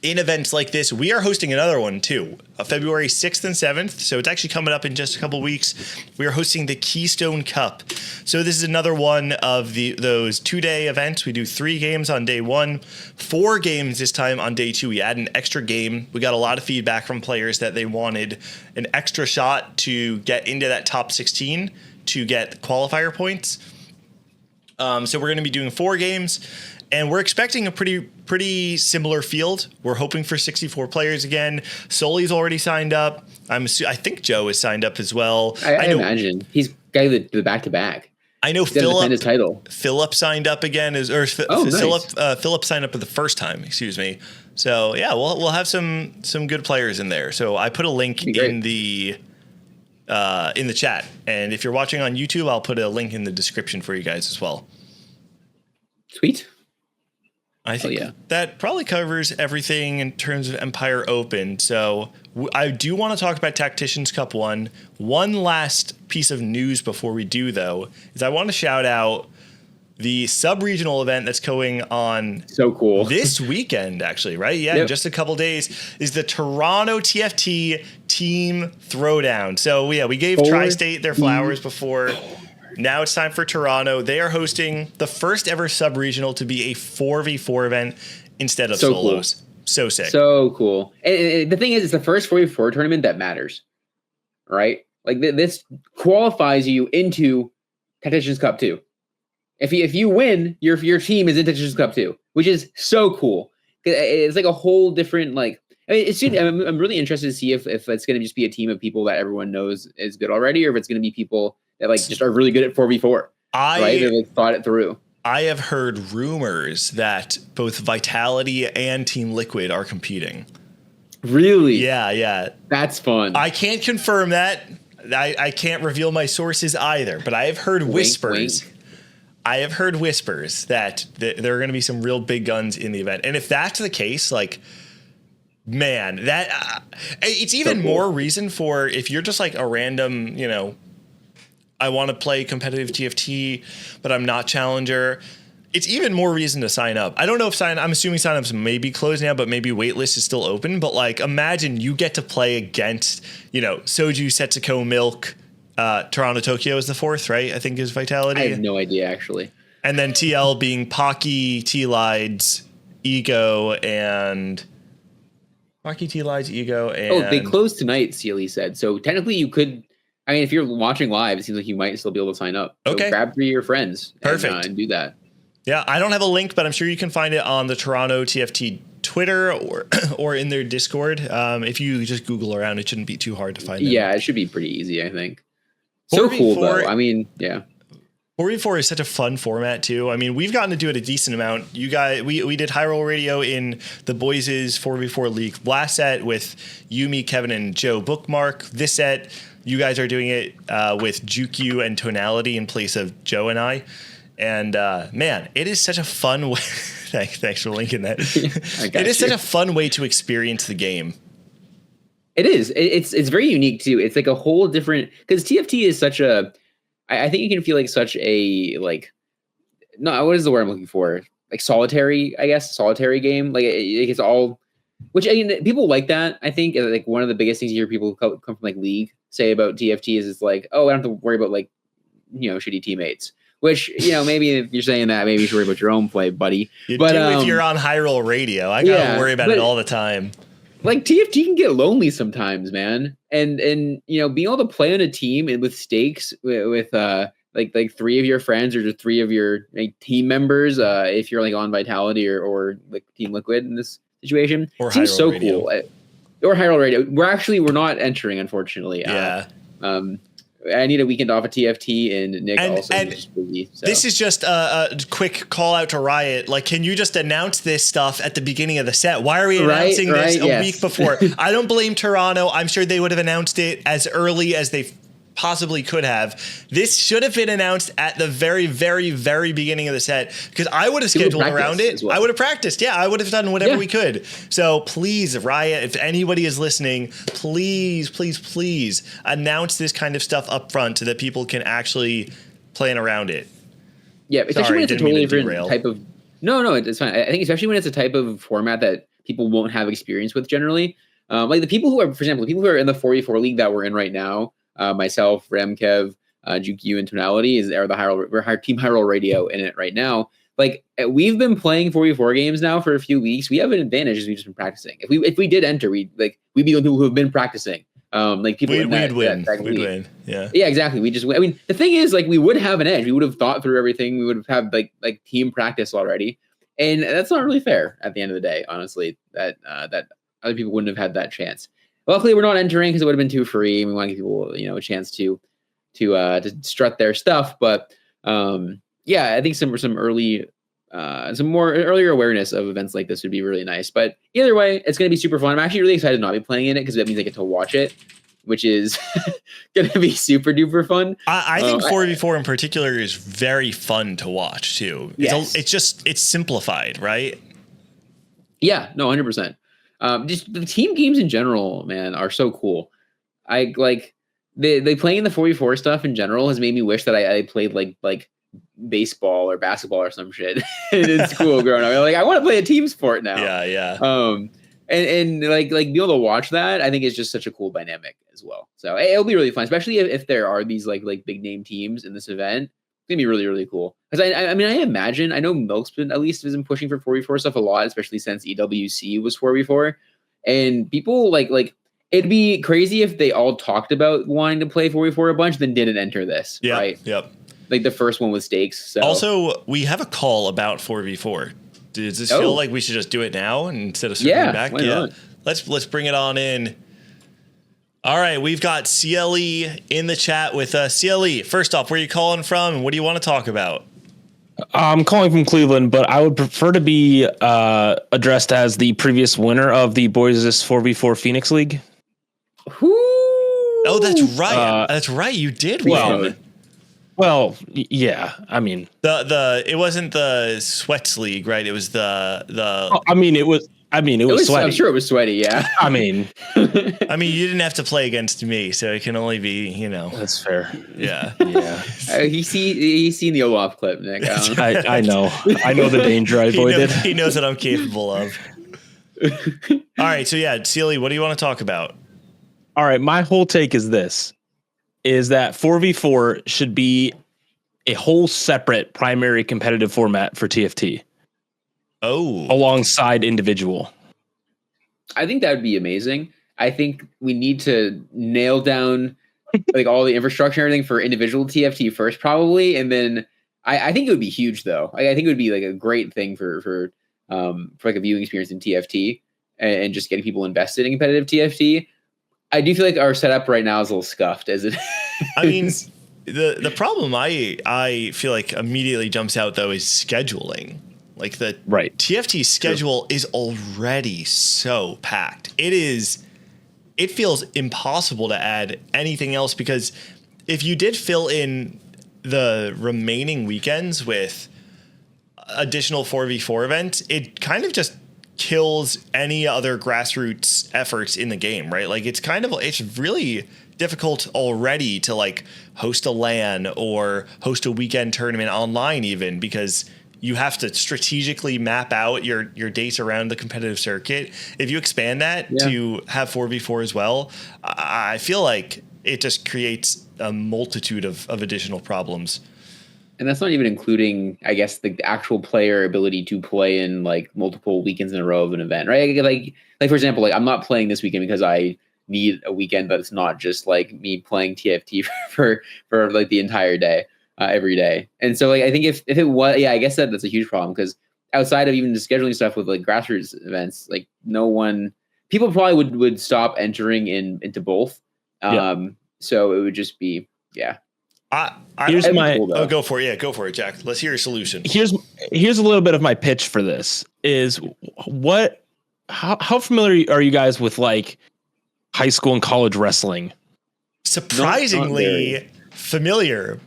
in events like this, we are hosting another one too, February 6th and 7th. So it's actually coming up in just a couple weeks. We are hosting the Keystone Cup. So this is another one of those 2-day events. We do 3 games on day 1, 4 games this time on day 2. We add an extra game. We got a lot of feedback from players that they wanted an extra shot to get into that top 16 to get qualifier points. So we're going to be doing 4 games. And we're expecting a pretty similar field. We're hoping for 64 players again. Sully's already signed up. I think Joe is signed up as well. I imagine he's got the back-to-back. I know Philip signed up again. Nice. Philip signed up for the first time. Excuse me. So yeah, we'll have some good players in there. So I put a link in the chat, and if you're watching on YouTube, I'll put a link in the description for you guys as well. Sweet. I think that probably covers everything in terms of Empire Open. So I do want to talk about Tacticians Cup 1. One last piece of news before we do, though, is I want to shout out the sub-regional event that's going on this weekend, actually, right? Yeah, in just a couple days, is the Toronto TFT Team Throwdown. So, yeah, we gave Tri-State their flowers before. Now it's time for Toronto. They are hosting the first ever sub-regional to be a 4v4 event instead of solos. Cool. So sick. So cool. And the thing is, it's the first 4v4 tournament that matters, right? Like this qualifies you into Tacticians Cup 2. If you win, your team is in Tacticians Cup 2, which is so cool. It's like a whole different, like, I mean, I'm really interested to see if it's going to just be a team of people that everyone knows is good already, or if it's going to be people that like just are really good at 4v4. Right? They like thought it through. I have heard rumors that both Vitality and Team Liquid are competing. Really? Yeah. That's fun. I can't confirm that. I can't reveal my sources either, but I have heard whispers. Wink. I have heard whispers that there are going to be some real big guns in the event. And if that's the case, like, man, that it's even more reason for if you're just like a random, I want to play competitive TFT, but I'm not challenger. It's even more reason to sign up. I don't know if I'm assuming signups may be closed now, but maybe waitlist is still open. But like, imagine you get to play against, Soju, Setsuko, Milk, Toronto, Tokyo is the 4th, right? I think is Vitality. I have no idea actually. And then TL being Pocky, T-Lides, Ego, and Pocky, T-Lides, Ego, and... Oh, they closed tonight, CLE said. So technically you could... I mean, if you're watching live, it seems like you might still be able to sign up. So grab 3 of your friends. Perfect. And do that. Yeah, I don't have a link, but I'm sure you can find it on the Toronto TFT Twitter or in their Discord. If you just Google around, it shouldn't be too hard to find them. Yeah, it should be pretty easy, I think. So cool, though. I mean, yeah. 4v4 is such a fun format too. I mean, we've gotten to do it a decent amount. You guys, we did Hyrule Radio in the boys' 4v4 league last set with Yumi, Kevin, and Joe Bookmark. This set, you guys are doing it with Jukyu and Tonality in place of Joe and I. And man, it is such a fun way. Thanks for linking that. It is such a fun way to experience the game. It is. It's very unique too. It's like a whole different, because TFT is such a. I think you can feel like such a no, what is the word I'm looking for? Like solitary game. Like it's all, which I mean, people like that. I think like one of the biggest things you hear people come from like League say about TFT is it's like, oh, I don't have to worry about like, shitty teammates. Which, maybe if you're saying that, maybe you should worry about your own play, buddy. But if you're on Hyrule Radio, I gotta worry about it all the time. Like TFT can get lonely sometimes, man. And being able to play on a team and with stakes with like three of your friends or just three of your team members, if you're like on Vitality or like Team Liquid in this situation, or seems Hyrule so Radio. cool. Or Hyrule Radio. We're not entering, unfortunately. Yeah. I need a weekend off of TFT, and Nick also is just busy. So. This is just a quick call out to Riot. Like, can you just announce this stuff at the beginning of the set? Why are we announcing this a week before? I don't blame Toronto. I'm sure they would have announced it as early as they possibly could have. This should have been announced at the very, very, very beginning of the set, because I would have scheduled around it. Well. I would have practiced. Yeah, I would have done whatever we could. So please, Riot, if anybody is listening, please, please, please announce this kind of stuff up front so that people can actually plan around it. Yeah, especially when it's a totally different type of. No, it's fine. I think especially when it's a type of format that people won't have experience with generally. Like the people who are, for example, the people who are in the 4v4 league that we're in right now. Myself, Rem, Kev, Jukyu, and Tonality we're Team Hyrule Radio in it right now. Like we've been playing 4v4 games now for a few weeks. We have an advantage as we've just been practicing. If we did enter, we'd be the people who have been practicing. Like people we'd win. Yeah, exactly. We just win. I mean, the thing is, like we would have an edge. We would have thought through everything. We would have had like team practice already, and that's not really fair at the end of the day. Honestly, that other people wouldn't have had that chance. Luckily, we're not entering because it would have been too free. We want to give people, a chance to strut their stuff. But I think some more earlier awareness of events like this would be really nice. But either way, it's going to be super fun. I'm actually really excited to not be playing in it because that means I get to watch it, which is going to be super duper fun. I think 4v4 in particular is very fun to watch too. It's simplified, right? Yeah, no, 100%. Just the team games in general, man, are so cool. I like they playing the 4v4 stuff in general has made me wish that I played like baseball or basketball or some shit. It's cool growing up. Like I want to play a team sport now. Yeah. And like being able to watch that, I think is just such a cool dynamic as well. So it'll be really fun, especially if there are these like big name teams in this event. It's gonna be really, really cool. Because I know Milk's been at least has been pushing for 4v4 stuff a lot, especially since EWC was 4v4. And people like it'd be crazy if they all talked about wanting to play 4v4 a bunch, then didn't enter this. Yeah. Right. Yep. Like the first one with stakes. So also we have a call about 4v4. Does this feel like we should just do it now instead of circling back? Why not? Let's bring it on in. All right, we've got CLE in the chat with CLE. First off, where are you calling from and what do you want to talk about? I'm calling from Cleveland, but I would prefer to be addressed as the previous winner of the Boys' 4v4 Phoenix League. Oh, that's right. That's right. You did win. Well, yeah. I mean, it wasn't the Sweats League, right? It was the. It was sweaty. I'm sure it was sweaty. Yeah. I mean, you didn't have to play against me, so it can only be, That's fair. Yeah. Yeah. He's seen the Olaf clip, Nick. I know. I know the danger I avoided. He knows what I'm capable of. All right. So yeah, Celie, what do you want to talk about? All right. My whole take is this: is that 4v4 should be a whole separate primary competitive format for TFT. Oh, alongside individual. I think that would be amazing. I think we need to nail down like all the infrastructure and everything for individual TFT first, probably, and then I think it would be huge though. I think it would be like a great thing for for like a viewing experience in TFT and just getting people invested in competitive TFT. I do feel like our setup right now is a little scuffed as it I mean, the problem I feel like immediately jumps out though is scheduling. Like the TFT schedule is already so packed. It feels impossible to add anything else, because if you did fill in the remaining weekends with additional 4v4 events, it kind of just kills any other grassroots efforts in the game, right? Like it's really difficult already to like host a LAN or host a weekend tournament online, even because you have to strategically map out your dates around the competitive circuit. If you expand that to have 4v4 as well, I feel like it just creates a multitude of additional problems. And that's not even including, I guess, the actual player ability to play in like multiple weekends in a row of an event, right? Like for example, like I'm not playing this weekend because I need a weekend, but it's not just like me playing TFT for like the entire day. Every day. And so like I think if it was, I guess that's a huge problem, because outside of even the scheduling stuff with like grassroots events, like people probably would stop entering into both. So it would just be go for it. Go for it, Jack. Let's hear your solution. Here's a little bit of my pitch for this is how familiar are you guys with like high school and college wrestling? Surprisingly familiar.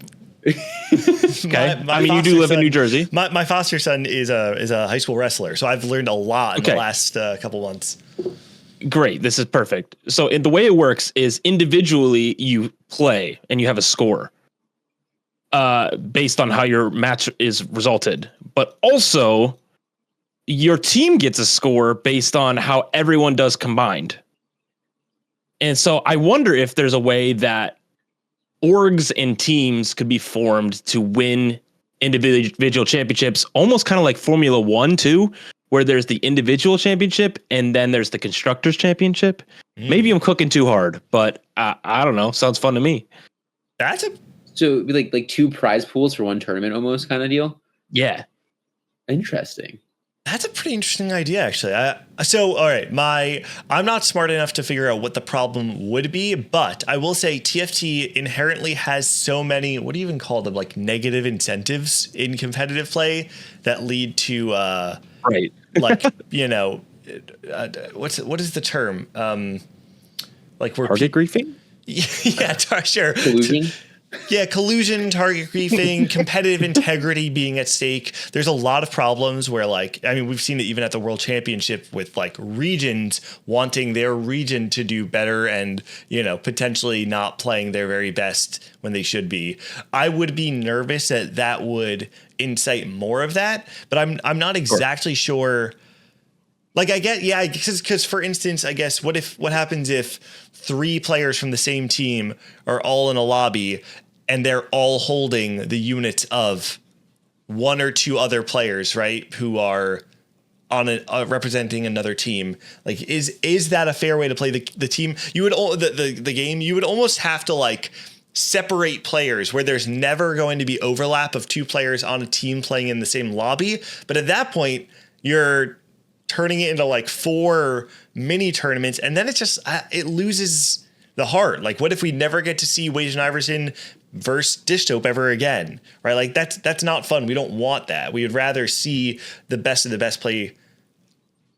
Okay. You do live in New Jersey. My foster son is a high school wrestler, so I've learned a lot in the last couple months. Great. This is perfect. So the way it works is individually you play and you have a score based on how your match is resulted, but also your team gets a score based on how everyone does combined. And so I wonder if there's a way that orgs and teams could be formed to win individual championships, almost kind of like Formula 1 too, where there's the individual championship and then there's the constructors championship. Maybe I'm cooking too hard, but I don't know. Sounds fun to me. So it'd be like two prize pools for one tournament almost kind of deal. Yeah. Interesting. That's a pretty interesting idea, actually. All right, I'm not smart enough to figure out what the problem would be, but I will say TFT inherently has so many, what do you even call them, like negative incentives in competitive play that lead to, like, what is the term? Like we're target griefing? Yeah, sure. Collusion? Yeah, collusion, target griefing, competitive integrity being at stake. There's a lot of problems where, like, I mean, we've seen it even at the World Championship with like regions wanting their region to do better and, potentially not playing their very best when they should be. I would be nervous that would incite more of that, but I'm not exactly sure. Like I get, because for instance, I guess what happens if 3 players from the same team are all in a lobby and they're all holding the units of 1 or 2 other players, right? Who are on representing another team. Like, is that a fair way to play the team? You would the game. You would almost have to like separate players where there's never going to be overlap of 2 players on a team playing in the same lobby. But at that point, you're turning it into like 4 mini tournaments, and then it just it loses the heart. Like, what if we never get to see Wage and Iverson versus Dishtope ever again, right? Like that's not fun. We don't want that. We would rather see the best of the best play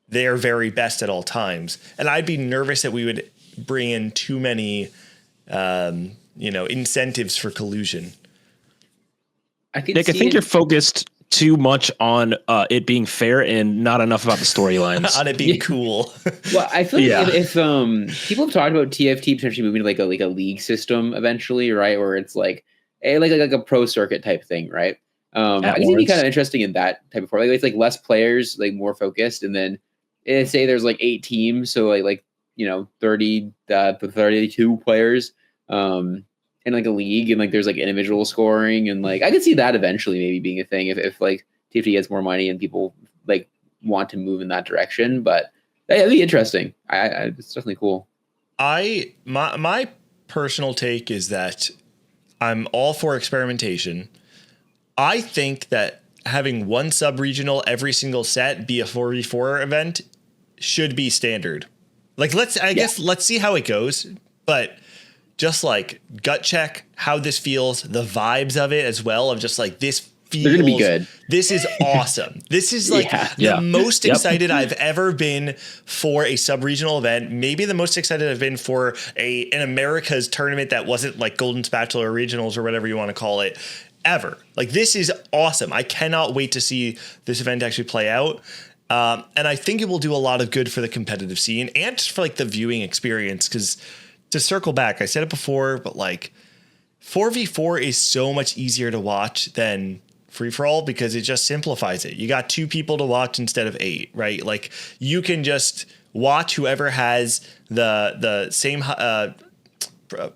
their very best at all times. And I'd be nervous that we would bring in too many incentives for collusion. Nick, I think you're focused too much on it being fair and not enough about the storylines. On it being cool. Well, I feel like if people have talked about TFT potentially moving to like a league system eventually, right? Where it's like a pro circuit type thing, right? I think it'd be kind of interesting in that type of format. Like, it's like less players, like more focused, and then say there's like 8 teams, so like 30 to 32 players. In like a league, and like there's like individual scoring, and like I could see that eventually maybe being a thing if like TFT gets more money and people like want to move in that direction. But it'd be interesting. It's definitely cool. My personal take is that I'm all for experimentation. I think that having one sub-regional every single set be a 4v4 event should be standard. Like, let's see how it goes. But just like gut check how this feels, the vibes of it as well, of just like this feels, they're gonna be good. This is awesome. This is like the most excited I've ever been for a sub-regional event. Maybe the most excited I've been for an America's tournament that wasn't like Golden Spatula or Regionals or whatever you want to call it ever. Like, this is awesome. I cannot wait to see this event actually play out. And I think it will do a lot of good for the competitive scene and just for like the viewing experience. Because to circle back, I said it before, but like 4v4 is so much easier to watch than free for all because it just simplifies it. You got 2 people to watch instead of 8, right? Like, you can just watch whoever has the same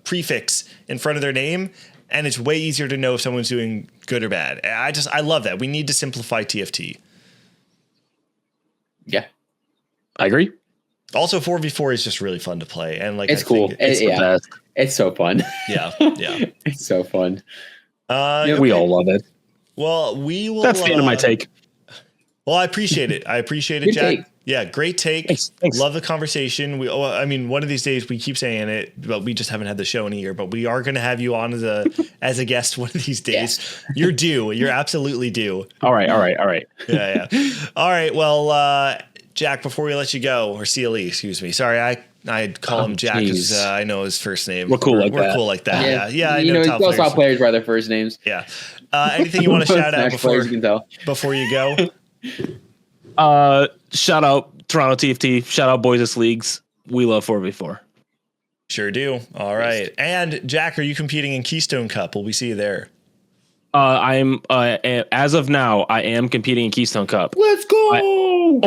prefix in front of their name, and it's way easier to know if someone's doing good or bad. I love that. We need to simplify TFT. Yeah, I agree. Also, 4v4 is just really fun to play, and like it's cool. It's so fun. Yeah, it's so fun. We all love it. Well, we will. That's the end of my take. Well, I appreciate it. Good Jack. take. Yeah, great take. Thanks. Love the conversation. I mean, one of these days we keep saying it, but we just haven't had the show in a year. But we are going to have you on as a guest one of these days. Yeah. You're due. You're absolutely due. All right. Yeah. All right. Well, Jack, before we let you go, or CLE, excuse me. Sorry, I'd call him Jack because I know his first name. We're cool like that. Yeah. I know top players by their first names. Yeah. Anything you want to shout out before you go? Shout out Toronto TFT. Shout out Boys' Leagues. We love 4v4. Sure do. All right. And Jack, are you competing in Keystone Cup? Will we see you there? I'm as of now, I am competing in Keystone Cup. Let's go.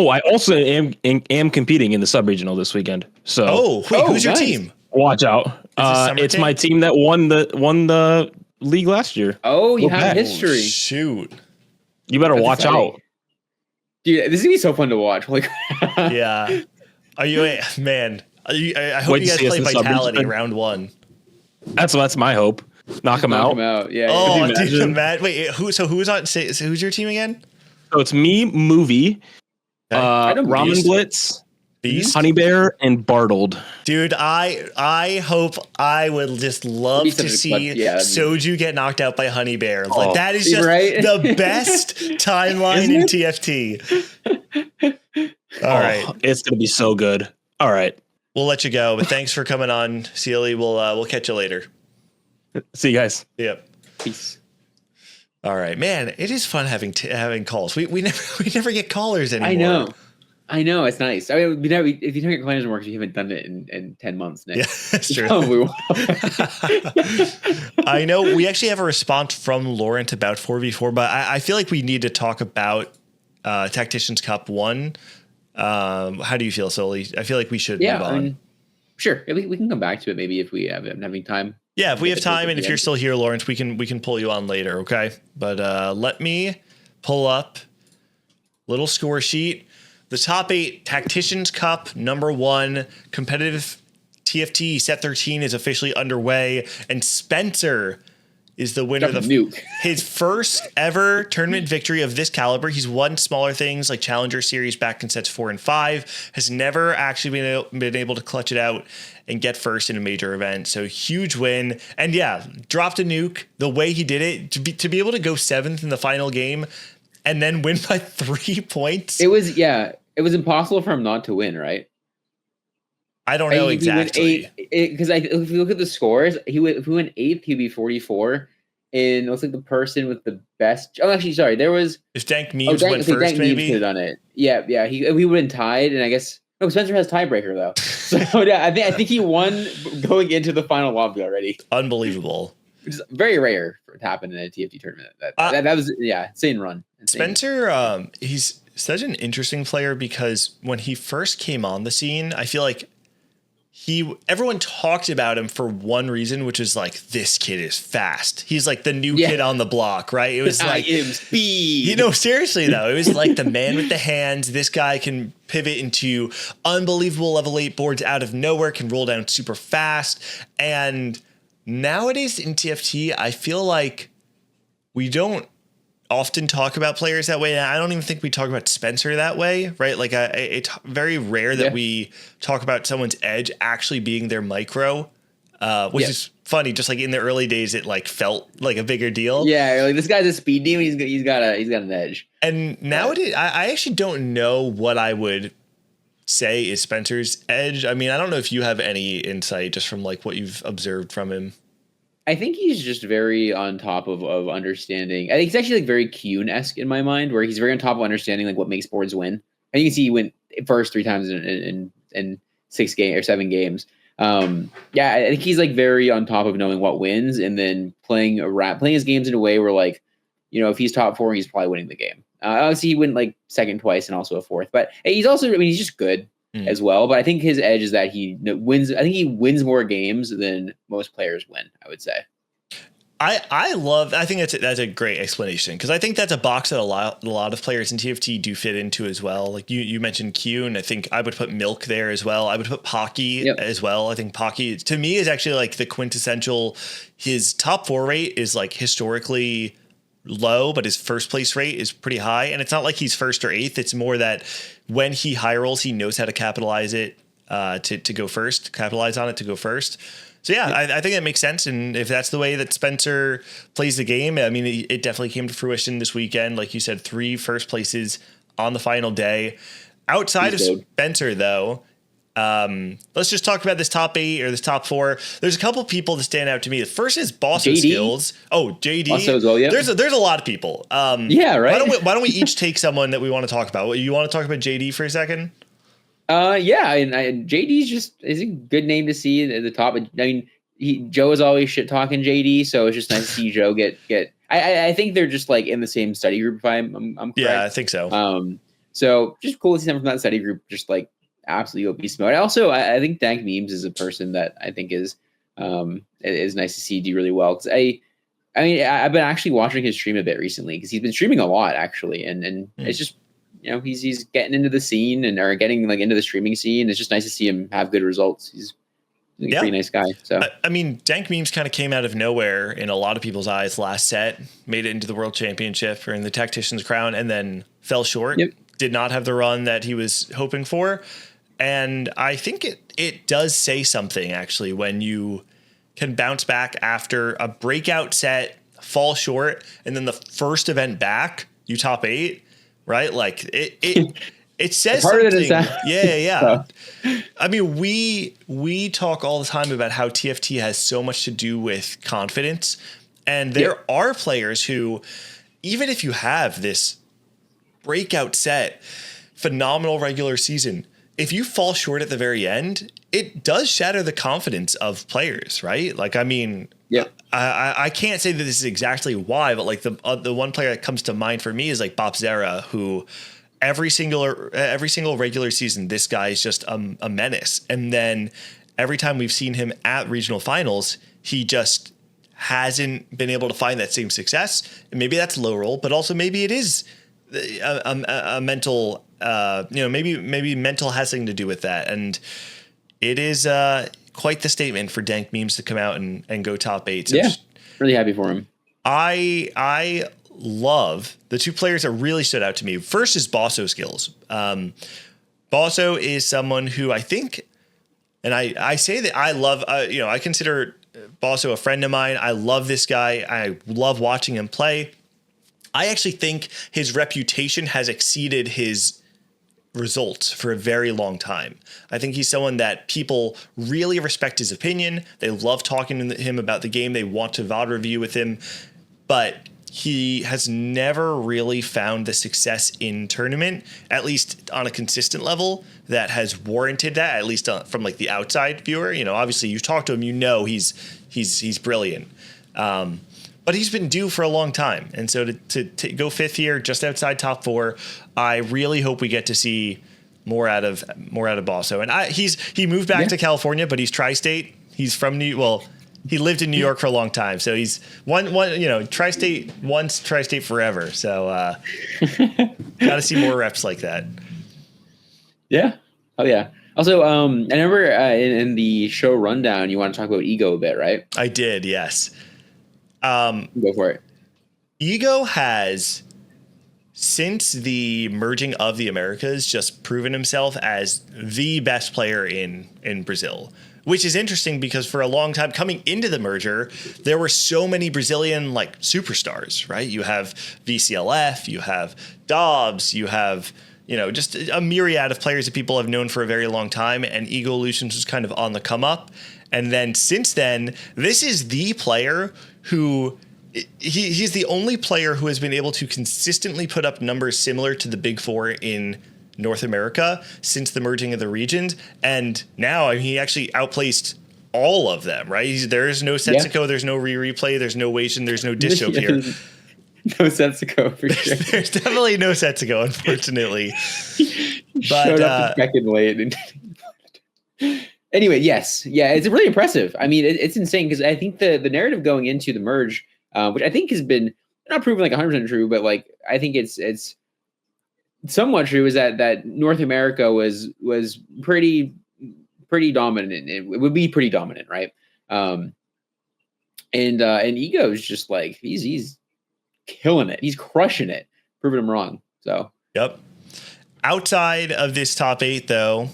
I also am competing in the sub-regional this weekend. So who's your team? Watch out. It's my team that won the league last year. Oh, you have history. Shoot. You better watch out. Dude, this is gonna be so fun to watch. Like, yeah. Are you, man? I hope you guys play Vitality round 1. That's my hope. Knock them out. Yeah. Oh, dude, Matt. Wait, who's on? Who's your team again? So it's me, Movie, Ramen Blitz, Beast, Honey Bear, and Bartled. Dude, I hope I would just love to see Soju get knocked out by Honey Bear. Like, that is just the best timeline in TFT. All right, it's gonna be so good. All right, we'll let you go, but thanks for coming on, CLE. We'll catch you later. See you guys. Yep. Peace. All right, man. It is fun having calls. We never get callers anymore. I know. It's nice. I mean, if you don't get callers anymore because you haven't done it in 10 months now. Yeah, that's true. I know. We actually have a response from Laurent about 4v4, but I feel like we need to talk about Tacticians Cup 1. How do you feel, Sully? I feel like we should move on. I mean, sure. We can come back to it maybe if we have having time. Yeah, if we have time, and if you're still here, Lawrence, we can pull you on later, okay? But let me pull up little score sheet. The top 8 Tacticians Cup number 1 competitive TFT set 13 is officially underway, and Spencer is the winner of his first ever tournament victory of this caliber. He's won smaller things like Challenger Series back in sets 4 and 5, has never actually been able to clutch it out and get first in a major event. So huge win. And yeah, dropped a nuke the way he did it to be able to go 7th in the final game and then win by 3 points. It was impossible for him not to win, right? I don't know exactly. Because if you look at the scores, if he went 8th, he'd be 44. And it looks like the person with the best. Oh, actually, sorry. There was. If Dank Memes went first, Dank maybe. Memes could have done it. Yeah. He would have been tied, and I guess. No, Spencer has tiebreaker though. So yeah, I think he won going into the final lobby already. Unbelievable. Which is very rare for it to happen in a TFT tournament. That was insane run. Insane. Spencer, he's such an interesting player because when he first came on the scene, I feel like everyone talked about him for one reason, which is like, this kid is fast. He's like the new kid on the block, right? It was like, speed. Seriously though, it was like the man with the hands. This guy can pivot into unbelievable level 8 boards out of nowhere, can roll down super fast. And nowadays in TFT, I feel like we don't often talk about players that way. And I don't even think we talk about Spencer that way, right? Like it's very rare that we talk about someone's edge actually being their micro, which is funny. Just like in the early days, it like felt like a bigger deal. Yeah, like this guy's a speed demon. He's got an edge. And nowadays, I actually don't know what I would say is Spencer's edge. I mean, I don't know if you have any insight just from like what you've observed from him. I think he's just very on top of understanding. I think he's actually like very Kuhn-esque in my mind, where he's very on top of understanding like what makes boards win. And you can see he went first 3 times in 6 games or 7 games. I think he's like very on top of knowing what wins, and then playing his games in a way where like, you know, if he's top 4, he's probably winning the game. Obviously, he went like second twice and also a fourth, but he's also, I mean, he's just good as well. But I think his edge is that he wins. I think he wins more games than most players win, I would say. I think that's a great explanation, because I think that's a box that a lot of players in TFT do fit into as well. Like you mentioned Q, and I think I would put Milk there as well. I would put Pocky as well. I think Pocky to me is actually like the quintessential. His top 4 rate is like historically low, but his first place rate is pretty high. And it's not like he's first or 8th. It's more that when he high rolls, he knows how to capitalize it to go first, capitalize on it to go first. So I think that makes sense. And if that's the way that Spencer plays the game, I mean, it definitely came to fruition this weekend. Like you said, 3 first places on the final day. Outside of Spencer, though, let's just talk about this top 8 or this top 4. There's a couple people that stand out to me. The first is Bosso Skills. Oh, JD. Bosso as well, yeah. There's a lot of people. Right. Why don't we each take someone that we want to talk about? You want to talk about JD for a second? JD's is a good name to see at the top. I mean, Joe is always shit talking JD, so it's just nice to see Joe get. I think they're just like in the same study group. If I'm correct. Yeah, I think so. So just cool to see them from that study group, just like absolutely obese mode. I think Dank Memes is a person that I think is nice to see do really well, because I've been actually watching his stream a bit recently, because he's been streaming a lot actually, and it's just. You know, he's getting into the scene or getting like into the streaming scene. It's just nice to see him have good results. He's a pretty nice guy. So I mean, Dank Memes kind of came out of nowhere in a lot of people's eyes last set, made it into the World Championship or in the Tactician's Crown, and then fell short. Yep. Did not have the run that he was hoping for. And I think it does say something actually when you can bounce back after a breakout set, fall short, and then the first event back, you top 8. Right, like it says something. Yeah. I mean, we talk all the time about how TFT has so much to do with confidence, and there are players who, even if you have this breakout set, phenomenal regular season, if you fall short at the very end, it does shatter the confidence of players, right? Like, I mean. Yeah, I can't say that this is exactly why, but like the one player that comes to mind for me is like Bopzera, who every single regular season, this guy is just a menace. And then every time we've seen him at regional finals, he just hasn't been able to find that same success. And maybe that's low roll, but also maybe it is a mental, maybe mental has something to do with that. And it is quite the statement for Dank Memes to come out and go top 8. So really happy for him. I love the 2 players that really stood out to me. First is Bosso Skills. Bosso is someone who I think, and I say that I love, I consider Bosso a friend of mine. I love this guy. I love watching him play. I actually think his reputation has exceeded his results for a very long time. I think he's someone that people really respect his opinion. They love talking to him about the game. They want to VOD review with him, but he has never really found the success in tournament, at least on a consistent level, that has warranted that, at least from like the outside viewer. You know, obviously you talk to him, you know, he's brilliant. But he's been due for a long time. And so to go 5th here, just outside top 4, I really hope we get to see more out of Bosso. And he moved back to California, but he's tri-state. He's from he lived in New York for a long time. So he's one tri-state once, tri-state forever. So got to see more reps like that. Yeah. Oh yeah. Also, I remember in the show rundown, you want to talk about ego a bit, right? I did. Yes. Go for it. Ego has, since the merging of the Americas, just proven himself as the best player in Brazil, which is interesting because for a long time coming into the merger, there were so many Brazilian like superstars, right? You have VCLF, you have Dobbs, you have, you know, just a myriad of players that people have known for a very long time, and Ego Illusions was kind of on the come up. And then since then, this is the player who he's the only player who has been able to consistently put up numbers similar to the Big Four in North America since the merging of the regions. And now, I mean, he actually outplaced all of them, right? There's no Setsuko, there's no replay, there's no Wation, there's no Dishope here. No Setsuko for sure. There's definitely no Setsuko, unfortunately. Showed up second late. Anyway, yes. Yeah, it's really impressive. I mean, it's insane because I think the narrative going into the merge, which I think has been not proven like 100% true, but like I think it's somewhat true, is that North America was pretty dominant. It would be pretty dominant, right? And Ego is just like he's killing it. He's crushing it, proving him wrong. So yep. Outside of this top 8, though,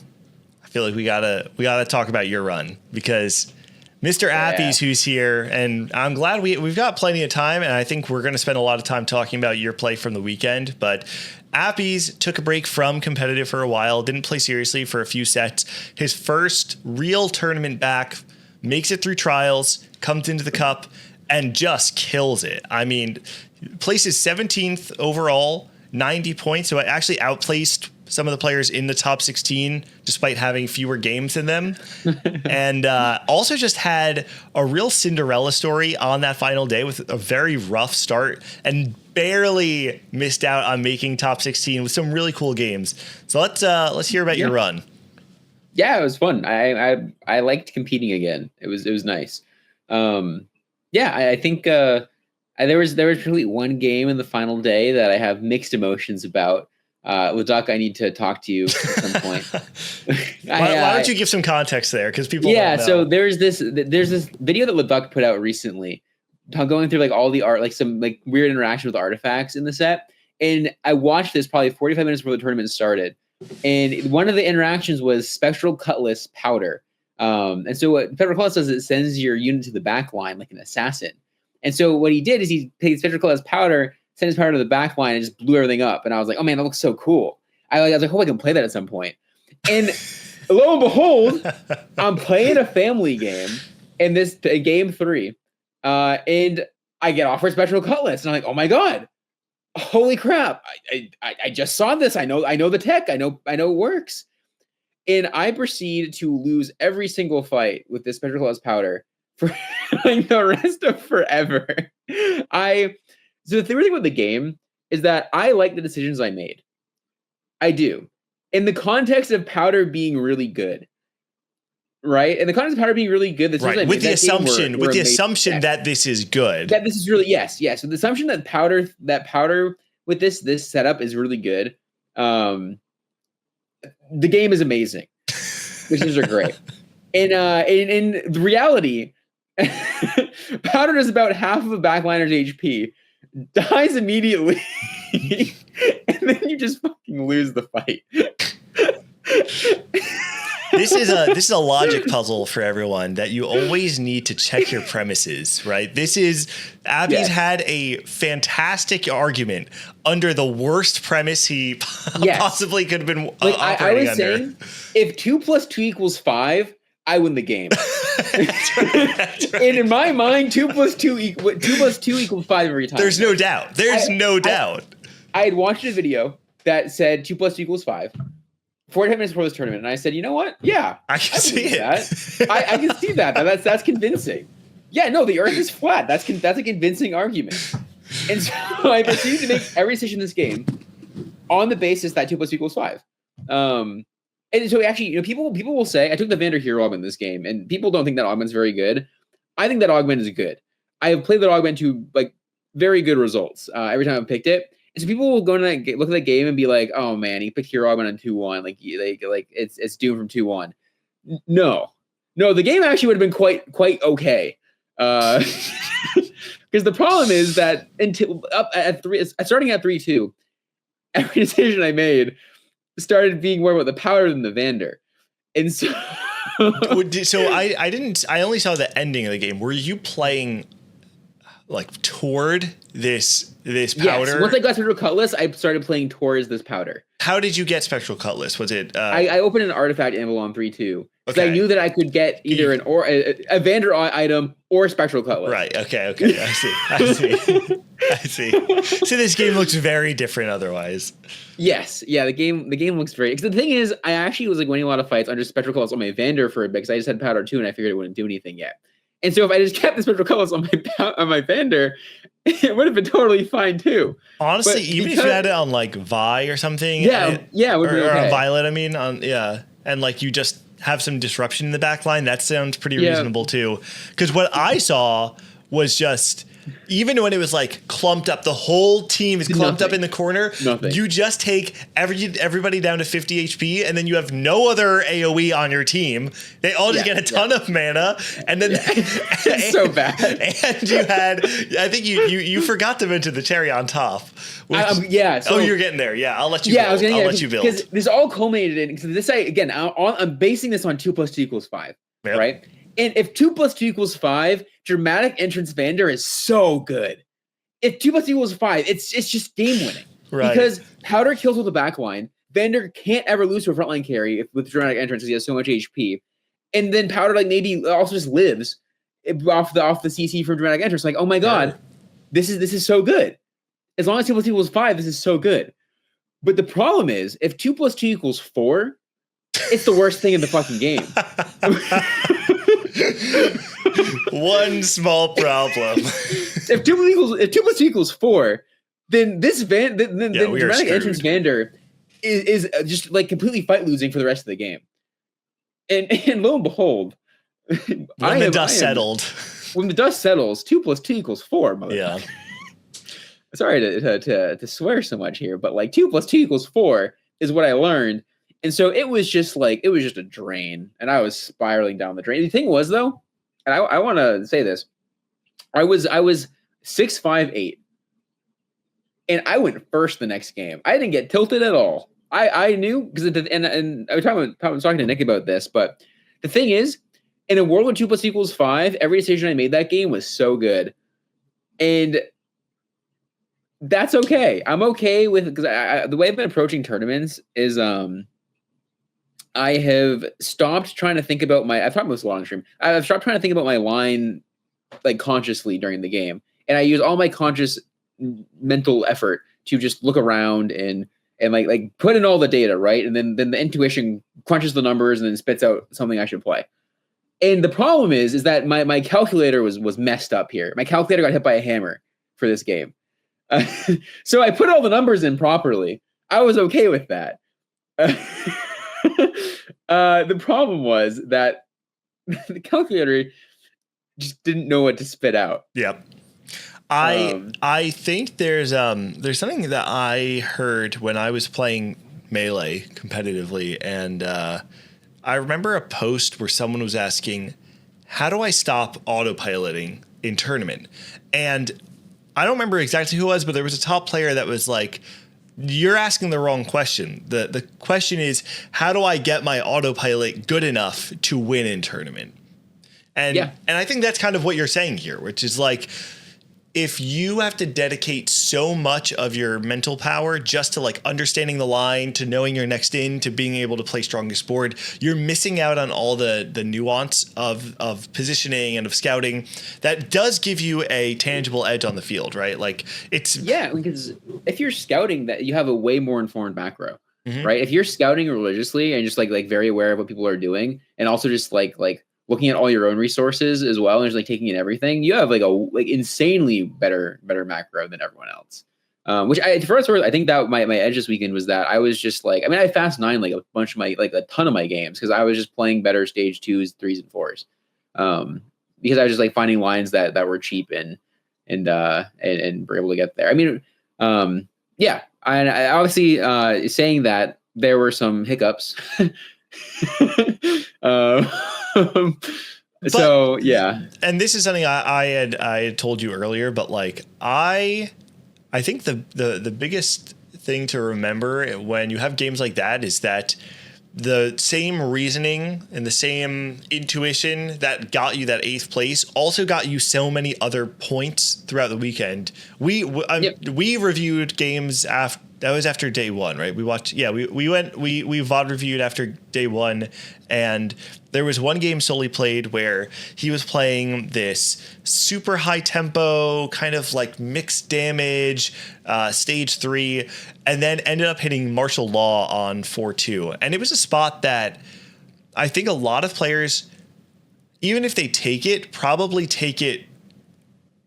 I feel like we gotta talk about your run, because Mr. Appies, who's here, and I'm glad we've got plenty of time, and I think we're going to spend a lot of time talking about your play from the weekend. But Appies took a break from competitive for a while, didn't play seriously for a few sets. His first real tournament back, makes it through trials, comes into the cup, and just kills it. I mean, places 17th overall, 90 points, so I actually outplaced some of the players in the top 16 despite having fewer games than them. And also just had a real Cinderella story on that final day with a very rough start and barely missed out on making top 16 with some really cool games. So let's hear about your run. Yeah, it was fun. I liked competing again. It was nice. I think there was really one game in the final day that I have mixed emotions about. Leduc, I need to talk to you at some point. Why don't you give some context there? Because people don't know. So there's this video that Leduc put out recently, going through like all the art, like some like weird interaction with artifacts in the set. And I watched this probably 45 minutes before the tournament started. And one of the interactions was Spectral Cutlass Powder. And so what Spectral Cutlass does is it sends your unit to the back line like an assassin. And so what he did is he paid Spectral Cutlass Powder, sent his powder to the back line, and just blew everything up. And I was like, oh man, that looks so cool. I was like, hope I can play that at some point. And lo and behold, I'm playing a family game in this game 3. And I get offered Spectral Cutlass. And I'm like, oh my God, holy crap. I just saw this. I know the tech. I know it works. And I proceed to lose every single fight with this Spectral Cutlass powder for like the rest of forever. So the thing with the game is that I like the decisions I made. I do. In the context of powder being really good. Right? In the context of powder being really good, right. With the assumption that this is good. That this is really yes. So the assumption that powder with this setup is really good. The game is amazing. Decisions are great. And in the reality, powder does about half of a backliner's HP. Dies immediately, and then you just fucking lose the fight. This is a logic puzzle for everyone, that you always need to check your premises, right? Abby's had a fantastic argument under the worst premise he possibly could have been operating I was under. saying, if 2 + 2 = 5, I win the game. That's right. And in my mind, 2 + 2 = 5 every time. There's no doubt. There's no doubt. I had watched a video that said 2 + 2 = 5. 45 minutes before this tournament, and I said, you know what? Yeah, I can see it. I can see that. That's convincing. Yeah, no, the Earth is flat. That's a convincing argument. And so I proceeded to make every decision in this game on the basis that 2 + 2 = 5. And so actually, people will say, I took the Vander Hero augment in this game, and people don't think that augment's very good. I think that augment is good. I have played that augment to like very good results every time I've picked it. And so people will go to look at the game and be like, oh man, he picked Hero augment on 2-1. Like it's doomed from 2-1. No, the game actually would have been quite okay. Because the problem is that until starting at 3-2, every decision I made started being more about the powder than the Vander. And so I only saw the ending of the game. Were you playing like toward this powder? Yes. Once I got Spectral Cutlass, I started playing towards this powder. How did you get Spectral Cutlass? Was it I opened an artifact anvil on 3-2. Because I knew that I could get either a Vander item or Spectral Cutlass. Right. Okay. I see. So this game looks very different otherwise. Yes. Yeah. The game looks very. Because the thing is, I actually was like winning a lot of fights under Spectral Cutlass on my Vander for a bit because I just had powder 2 and I figured it wouldn't do anything yet. And so if I just kept the Spectral Cutlass on my Vander, it would have been totally fine too. Honestly, even if you had it on like Vi or something, it would be okay. Or on Violet, I mean, and like you just have some disruption in the back line, that sounds pretty reasonable too. Because what I saw was just, even when it was like clumped up, the whole team is clumped up in the corner. Nothing. You just take everybody down to 50 HP, and then you have no other AoE on your team. They all just get a ton of mana, and then it's so bad. And you had, I think you forgot to mention the cherry on top. So, you're getting there. Yeah, I'll let you. Build. I'll let you build because this all culminated in. Because this, I'm basing this on 2 + 2 = 5, right? And if 2 + 2 = 5, dramatic entrance Vander is so good. If 2 + 2 = 5, it's just game winning. Right. Because powder kills with the back line. Vander can't ever lose to a frontline carry with dramatic entrance because he has so much HP. And then powder like maybe also just lives off the CC from dramatic entrance. Like, oh my god, this is so good. As long as 2 + 2 = 5, this is so good. But the problem is, if 2 + 2 = 4, it's the worst thing in the fucking game. One small problem. If 2 + 2 = 4, then dramatic entrance Vander is just like completely fight losing for the rest of the game. And lo and behold, when the dust settles, 2 + 2 = 4. Yeah. Sorry to swear so much here, but like 2 + 2 = 4 is what I learned. And so it was just a drain, and I was spiraling down the drain. The thing was though, and I want to say this, I was 6-5-8, and I went first the next game. I didn't get tilted at all. I knew because and I was talking to Nick about this, but the thing is, in a world where 2 + 2 = 5, every decision I made that game was so good, and that's okay. I'm okay with, because the way I've been approaching tournaments is I have stopped trying to think about I've talked about this a lot on stream. I've stopped trying to think about my line like consciously during the game, and I use all my conscious mental effort to just look around and like put in all the data, right? And then the intuition crunches the numbers and then spits out something I should play. And the problem is that my calculator was messed up here. My calculator got hit by a hammer for this game. So I put all the numbers in properly. I was okay with that. The problem was that the calculator just didn't know what to spit out. Yep. I think there's something that I heard when I was playing Melee competitively, and I remember a post where someone was asking, how do I stop autopiloting in tournament? And I don't remember exactly who it was, but there was a top player that was like, you're asking the wrong question. The question is, how do I get my autopilot good enough to win in tournament? And I think that's kind of what you're saying here, which is like, if you have to dedicate so much of your mental power just to like understanding the line, to knowing your next in, to being able to play strongest board, you're missing out on all the nuance of positioning and of scouting that does give you a tangible edge on the field, right? Like it's because if you're scouting, that you have a way more informed back row, right? If you're scouting religiously and just like very aware of what people are doing, and also just like looking at all your own resources as well, and just like taking in everything, you have like insanely better macro than everyone else. Which I think that my edge this weekend was that I was just like, I mean, I fast 9 like a bunch of a ton of my games because I was just playing better stage 2s, 3s, and 4s. Because I was just like finding lines that were cheap and were able to get there. I mean, and I obviously saying that there were some hiccups. So yeah, and this is something I had told you earlier, but like I think the biggest thing to remember when you have games like that is that the same reasoning and the same intuition that got you that 8th place also got you so many other points throughout the weekend. We reviewed games after. That was after day one, right? We watched, we VOD reviewed after day one, and there was one game Sully played where he was playing this super high tempo, kind of like mixed damage, stage 3, and then ended up hitting martial law on 4-2. And it was a spot that I think a lot of players, even if they take it, probably take it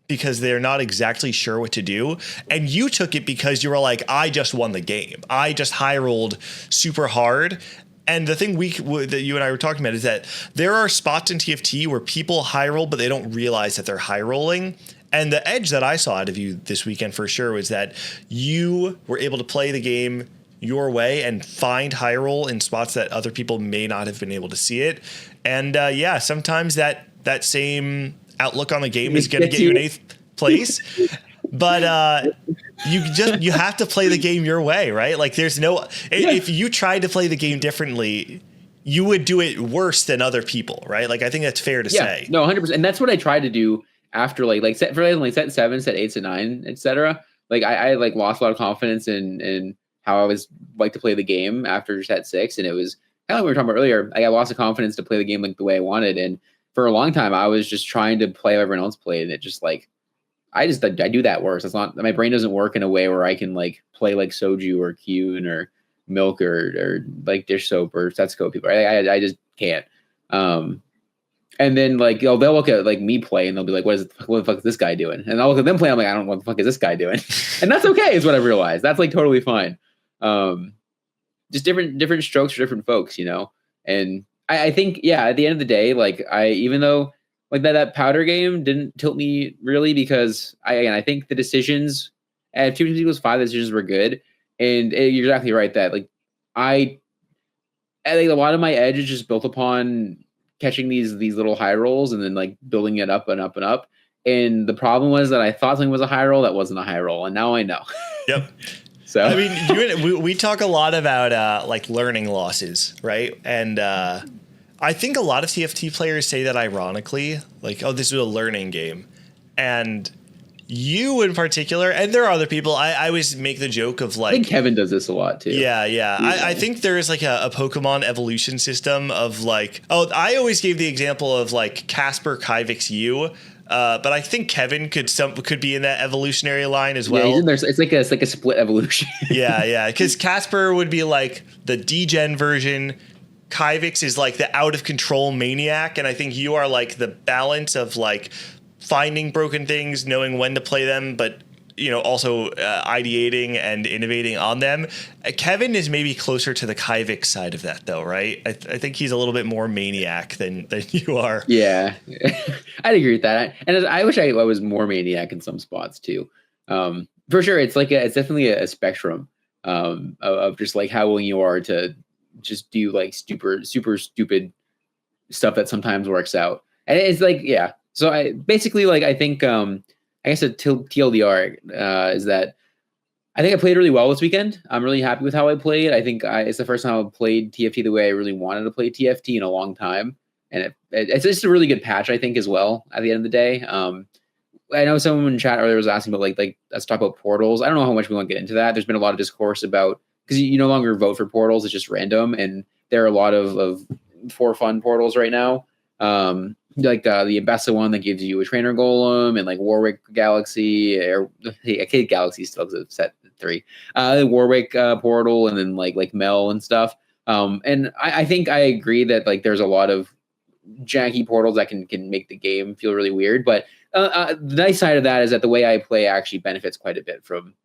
because they're not exactly sure what to do. And you took it because you were like, I just won the game. I just high rolled super hard. And the thing that you and I were talking about is that there are spots in TFT where people high roll, but they don't realize that they're high rolling. And the edge that I saw out of you this weekend for sure was that you were able to play the game your way and find high roll in spots that other people may not have been able to see it. And sometimes that same outlook on the game is going to get you an 8th place, but you have to play the game your way, right? Like there's no, if you tried to play the game differently, you would do it worse than other people, right? Like I think that's fair to say. No, 100%. And that's what I tried to do after set 7, set 8, set 9, etc. Like I like lost a lot of confidence in how I was like to play the game after set 6, and it was kind of like we were talking about earlier. I got lost of confidence to play the game like the way I wanted, and for a long time, I was just trying to play how everyone else played, and it just like I do that worse. It's not, my brain doesn't work in a way where I can like play like Soju or Kyun or Milk or like Dish Soap or Setsuko people. I just can't. And then like they'll look at like me play and they'll be like, what the fuck is this guy doing? And I'll look at them play. I'm like, I don't know what the fuck is this guy doing? And that's okay, is what I realized. That's like totally fine. Just different strokes for different folks, you know. And I think, at the end of the day, like even though like that powder game didn't tilt me really, because I think the decisions at 2 equals 5, the decisions were good. And you're exactly right that like I think a lot of my edge is just built upon catching these little high rolls and then like building it up and up and up. And the problem was that I thought something was a high roll that wasn't a high roll, and now I know. Yep. So I mean, we talk a lot about like learning losses, right? And I think a lot of TFT players say that ironically, like, oh, this is a learning game. And you in particular, and there are other people, I always make the joke of like, I think Kevin does this a lot too. Yeah. I think there is like a Pokemon evolution system of like, I always gave the example of like Casper, Kyvix, you. But I think Kevin could be in that evolutionary line as well. Yeah, he's in there. It's like a split evolution. yeah. Because Casper would be like the degen version. Kyvix is like the out of control maniac, and I think you are like the balance of like finding broken things, knowing when to play them, but also ideating and innovating on them. Kevin is maybe closer to the Kyvix side of that, though, right? I think he's a little bit more maniac than you are. Yeah, I'd agree with that. And I wish I was more maniac in some spots too. For sure, it's definitely a spectrum of just like how willing you are to just do like super stupid stuff that sometimes works out. And it's like, yeah. So I basically like, I think, I guess a TLDR is that I think I played really well this weekend. I'm really happy with how I played. I think it's the first time I've played TFT the way I really wanted to play TFT in a long time. And it's just a really good patch, I think, as well, at the end of the day. I know someone in chat earlier was asking about like let's talk about portals. I don't know how much we want to get into that. There's been a lot of discourse about, because you no longer vote for portals, it's just random, and there are a lot of for fun portals right now. Like the Ambessa one that gives you a trainer golem, and like Warwick Galaxy, or Kid Galaxy still has a set 3. Warwick portal, and then like Mel and stuff. And I think I agree that like there's a lot of janky portals that can make the game feel really weird. But the nice side of that is that the way I play actually benefits quite a bit from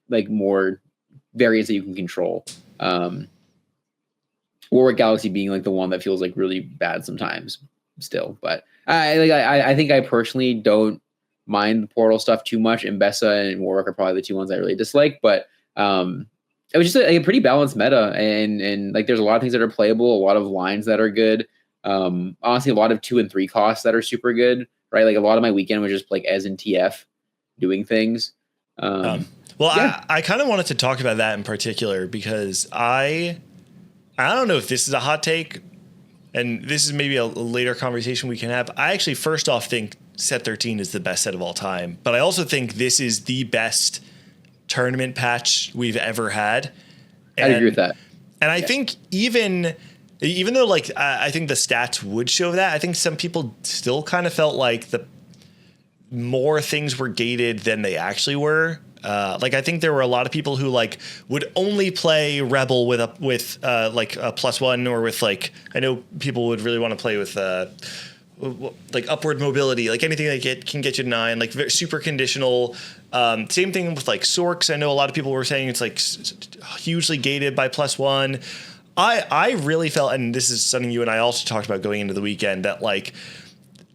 like more variants that you can control. Warwick Galaxy being like the one that feels like really bad sometimes still. But I think I personally don't mind the portal stuff too much. Ambessa and Warwick are probably the 2 ones I really dislike. But it was just a pretty balanced meta, and like there's a lot of things that are playable, a lot of lines that are good. Honestly, a lot of 2 and 3 costs that are super good, right? Like a lot of my weekend was just like as in TF doing things. Well, yeah. I kind of wanted to talk about that in particular because I don't know if this is a hot take, and this is maybe a later conversation we can have. I actually, first off, think set 13 is the best set of all time, but I also think this is the best tournament patch we've ever had. I agree with that. And I think even though like I think the stats would show that, I think some people still kind of felt like the more things were gated than they actually were. Like I think there were a lot of people who like would only play Rebel with like a +1, or with like, I know people would really want to play with like upward mobility, like anything that can get you to 9, like super conditional. Same thing with like Sorks. I know a lot of people were saying it's like hugely gated by +1. I really felt, and this is something you and I also talked about going into the weekend, that like,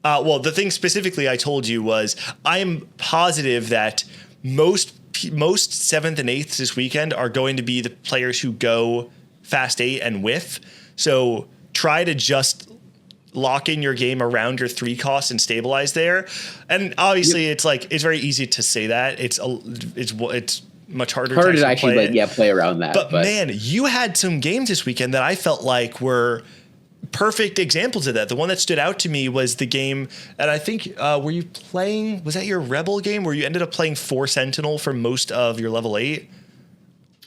well, the thing specifically I told you was I'm positive that most 7th and 8th this weekend are going to be the players who go fast 8 and whiff. So try to just lock in your game around your 3 costs and stabilize there. And obviously it's like, it's very easy to say that. It's much harder to actually play around that. But man, you had some games this weekend that I felt like were perfect examples of that. The one that stood out to me was the game, and I think were you playing, was that your Rebel game where you ended up playing 4 Sentinel for most of your level 8?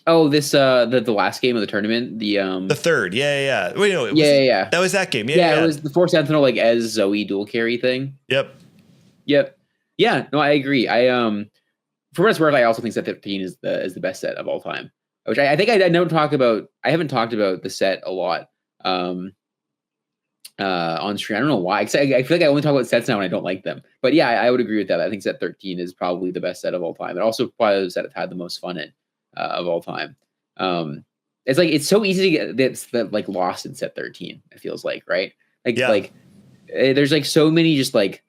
Oh, this the last game of the tournament, the third. Yeah. Wait, no, yeah. That was that game. Yeah. It was the 4 Sentinel, like as Zoe dual carry thing. Yep. Yeah, no, I agree. For what it's worth, I also think set 13 is the best set of all time, which I think I haven't talked about the set a lot on stream. I don't know why. I feel like I only talk about sets now when I don't like them. But yeah, I would agree with that. I think set 13 is probably the best set of all time. And also probably the set I've had the most fun in of all time. It's like, it's so easy to get that like lost in set 13, it feels like, right? Like there's like so many just like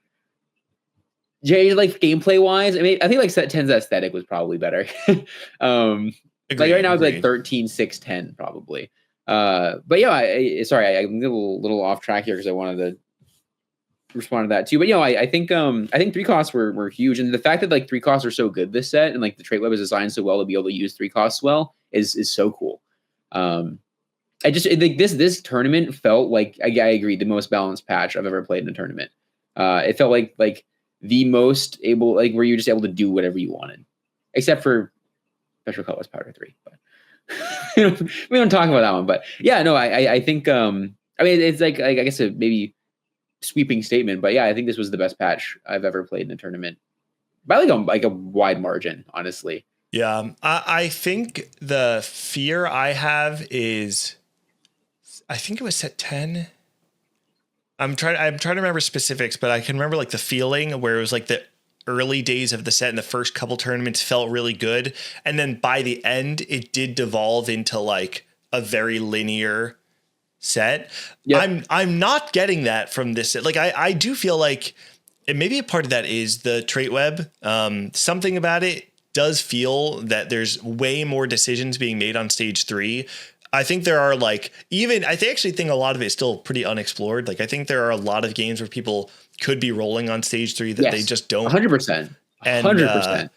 gameplay wise. I mean, I think like set 10's aesthetic was probably better. Like right now it's like 13, 6, 10 probably. But yeah, I'm a little off track here because I wanted to respond to that too. But I think 3 costs were huge, and the fact that like 3 costs are so good this set, and like the trait web is designed so well to be able to use 3 costs well is so cool. I just think this tournament felt like, I agree, the most balanced patch I've ever played in a tournament. It felt like the most able, like where you're just able to do whatever you wanted, except for Special Colors Powder 3. But we don't talk about that one. But yeah, no, I think I mean, it's like I guess a maybe sweeping statement, but yeah, I think this was the best patch I've ever played in a tournament by like a wide margin, honestly. Yeah, I think the fear I have is, I think it was set 10. I'm trying to remember specifics, but I can remember like the feeling where it was like the early days of the set and the first couple tournaments felt really good. And then by the end, it did devolve into like a very linear set. Yep. I'm not getting that from this set. Like I do feel like, and maybe a part of that is the trait web. Something about it does feel that there's way more decisions being made on stage 3. I think there are like, I actually think a lot of it is still pretty unexplored. Like I think there are a lot of games where people could be rolling on stage 3 that they just don't. 100%. 100%.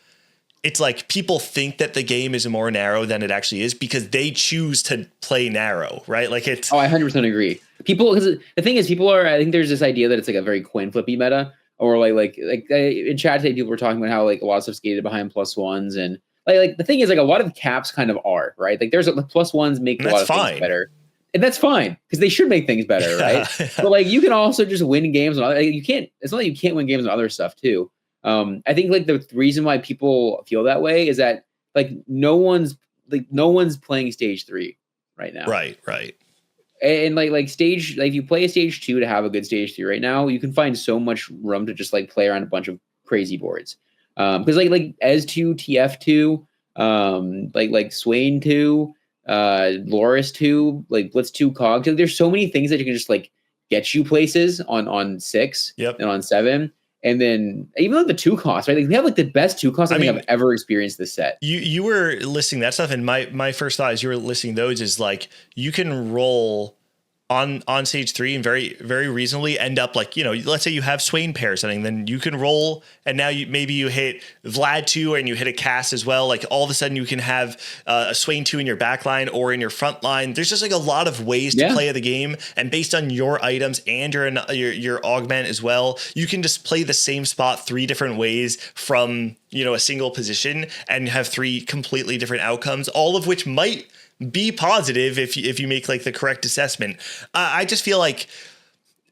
It's like people think that the game is more narrow than it actually is because they choose to play narrow, right? Like it's. Oh, I 100% agree. People, because the thing is, I think there's this idea that it's like a very coin flippy meta, or like in chat today, people were talking about how like a lot of stuff's gated behind +1s, and like the thing is, like a lot of caps kind of are, right? Like there's +1s make a lot of things better. And that's fine because they should make things better, right? But like you can also just win games on other, like, you can't. It's not like you can't win games on other stuff too. I think like the reason why people feel that way is that like no one's playing stage 3 right now. Right. And like stage, like if you play a stage 2 to have a good stage 3 right now, you can find so much room to just like play around a bunch of crazy boards. Because like ES2, TF2, like Swain 2. Loris 2, like Blitz 2, Cog 2. There's so many things that you can just like get you places on 6 and on 7. And then even like the 2 costs, right? Like we have like the best 2 costs I think I've ever experienced this set. You were listing that stuff, and my first thought as you were listing those is like you can roll on stage 3 and very reasonably end up like, let's say you have Swain pair or something, then you can roll and now maybe you hit Vlad 2 and you hit a cast as well. Like all of a sudden you can have a Swain 2 in your back line or in your front line. There's just like a lot of ways to play the game, and based on your items and your augment as well, you can just play the same spot 3 different ways from, a single position and have 3 completely different outcomes, all of which might be positive if you make like the correct assessment. I just feel like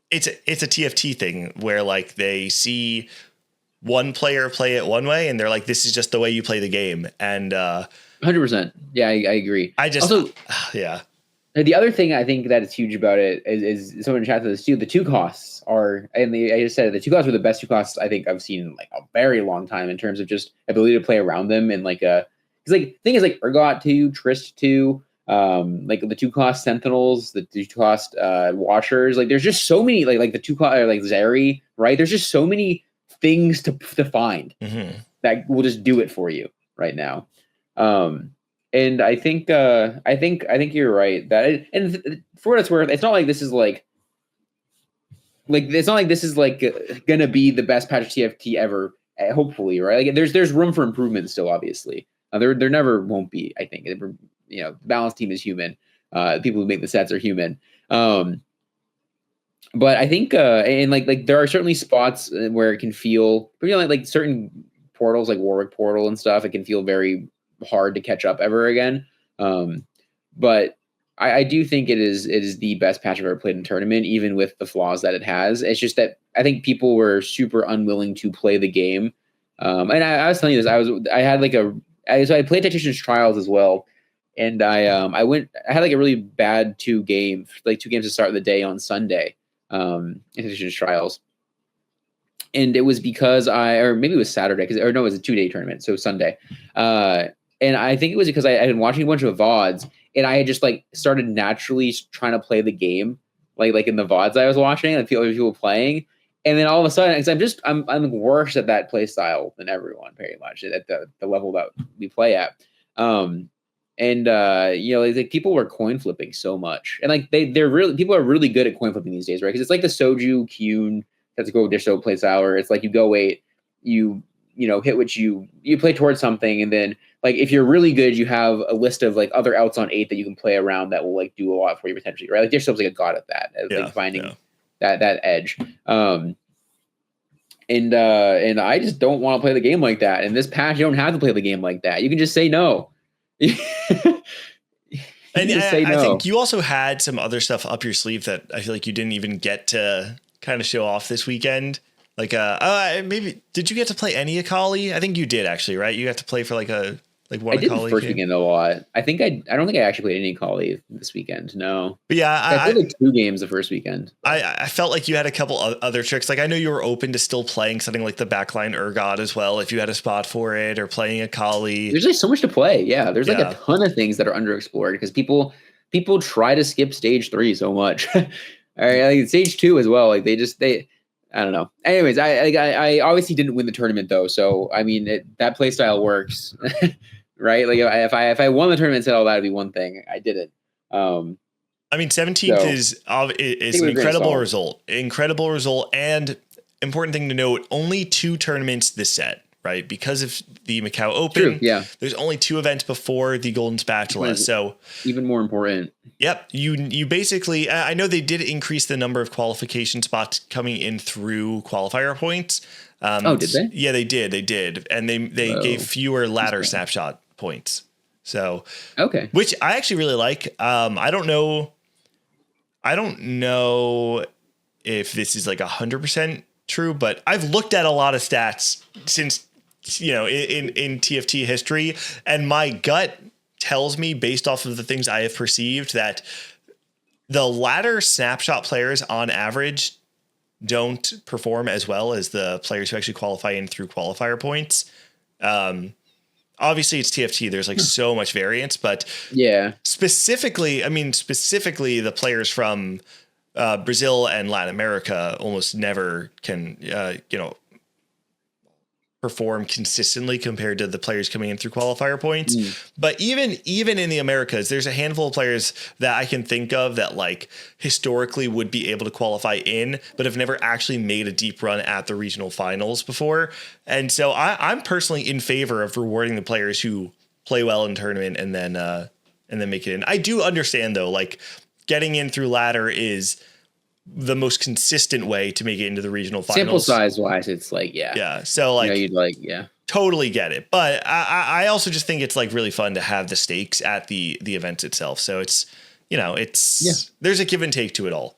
it's a TFT thing where like they see one player play it one way and they're like, this is just the way you play the game. And 100%. Yeah, I agree. I just also, yeah. The other thing I think that is huge about it is someone in chat said this too. The 2 costs are, and I just said it, the 2 costs were the best 2 costs I think I've seen in like a very long time in terms of just ability to play around them, and like because like thing is like Urgot 2, Trist 2, like the 2 cost Sentinels, the 2 cost Watchers. Like there's just so many like the 2 cost like Zeri, right? There's just so many things to find that will just do it for you right now. And I think you're right that, and for what it's worth, it's not like this is like it's not like this is like gonna be the best patch of TFT ever. Hopefully, right? Like there's room for improvement still. Obviously, there never won't be. I think the balanced team is human. People who make the sets are human. But I think and like there are certainly spots where it can feel, like certain portals like Warwick Portal and stuff. It can feel very hard to catch up ever again. But I do think it is the best patch I've ever played in tournament, even with the flaws that it has. It's just that I think people were super unwilling to play the game. And I was telling you this, so I played Tactician's Trials as well. And I had like a really bad 2 games to start the day on Sunday, in Tactician's Trials. And it was because or maybe it was Saturday, it was a 2-day tournament. So Sunday. And I think it was because I had been watching a bunch of VODs, and I had just like started naturally trying to play the game, like in the VODs I was watching, like people playing. And then all of a sudden, because I'm worse at that play style than everyone, very much at the level that we play at. Like people were coin flipping so much, and like people are really good at coin flipping these days, right? Because it's like the Soju Kyun that's go Disho play style, where it's like you go 8, you hit what you play towards something, and then like if you're really good, you have a list of like other outs on 8 that you can play around that will like do a lot for you potentially, right? Like Disho's like a god at that, like finding that edge. And I just don't want to play the game like that. And this patch, you don't have to play the game like that. You can just say no. And I think you also had some other stuff up your sleeve that I feel like you didn't even get to kind of show off this weekend. Like, maybe did you get to play any Akali? I think you did actually, right? You got to play for like one Akali. I did Akali the first weekend a lot. I don't think I actually played any Akali this weekend. No. But yeah, I played like 2 games the first weekend. I felt like you had a couple other tricks. Like I know you were open to still playing something like the backline Urgot as well, if you had a spot for it, or playing Akali. There's like so much to play. Yeah, there's like a ton of things that are underexplored because people try to skip stage 3 so much. All right, like stage 2 as well. Like they I don't know. Anyways, I obviously didn't win the tournament though, so I mean that play style works, right? Like if I won the tournament and said all that would be one thing. I didn't. I mean, 17th is an incredible result. Incredible result, and important thing to note: only 2 tournaments this set, right? Because of the Macau Open. True, yeah. There's only 2 events before the Golden Spatula, so even more important. Yep, you basically. I know they did increase the number of qualification spots coming in through qualifier points. Did they? Yeah, they did, and they gave fewer ladder snapshot points. So okay, which I actually really like. I don't know if this is like 100% true, but I've looked at a lot of stats since in TFT history, and my gut tells me, based off of the things I have perceived, that the ladder snapshot players on average don't perform as well as the players who actually qualify in through qualifier points. Obviously it's TFT. There's like so much variance, but specifically the players from Brazil and Latin America almost never can, perform consistently compared to the players coming in through qualifier points. But even in the Americas, there's a handful of players that I can think of that like historically would be able to qualify in, but have never actually made a deep run at the regional finals before. And so I'm personally in favor of rewarding the players who play well in tournament and then make it in. I do understand though, like getting in through ladder is the most consistent way to make it into the regional finals. Sample size wise, it's like, yeah. So like, you'd like, yeah, totally get it. But I also just think it's like really fun to have the stakes at the event itself. So it's, there's a give and take to it all.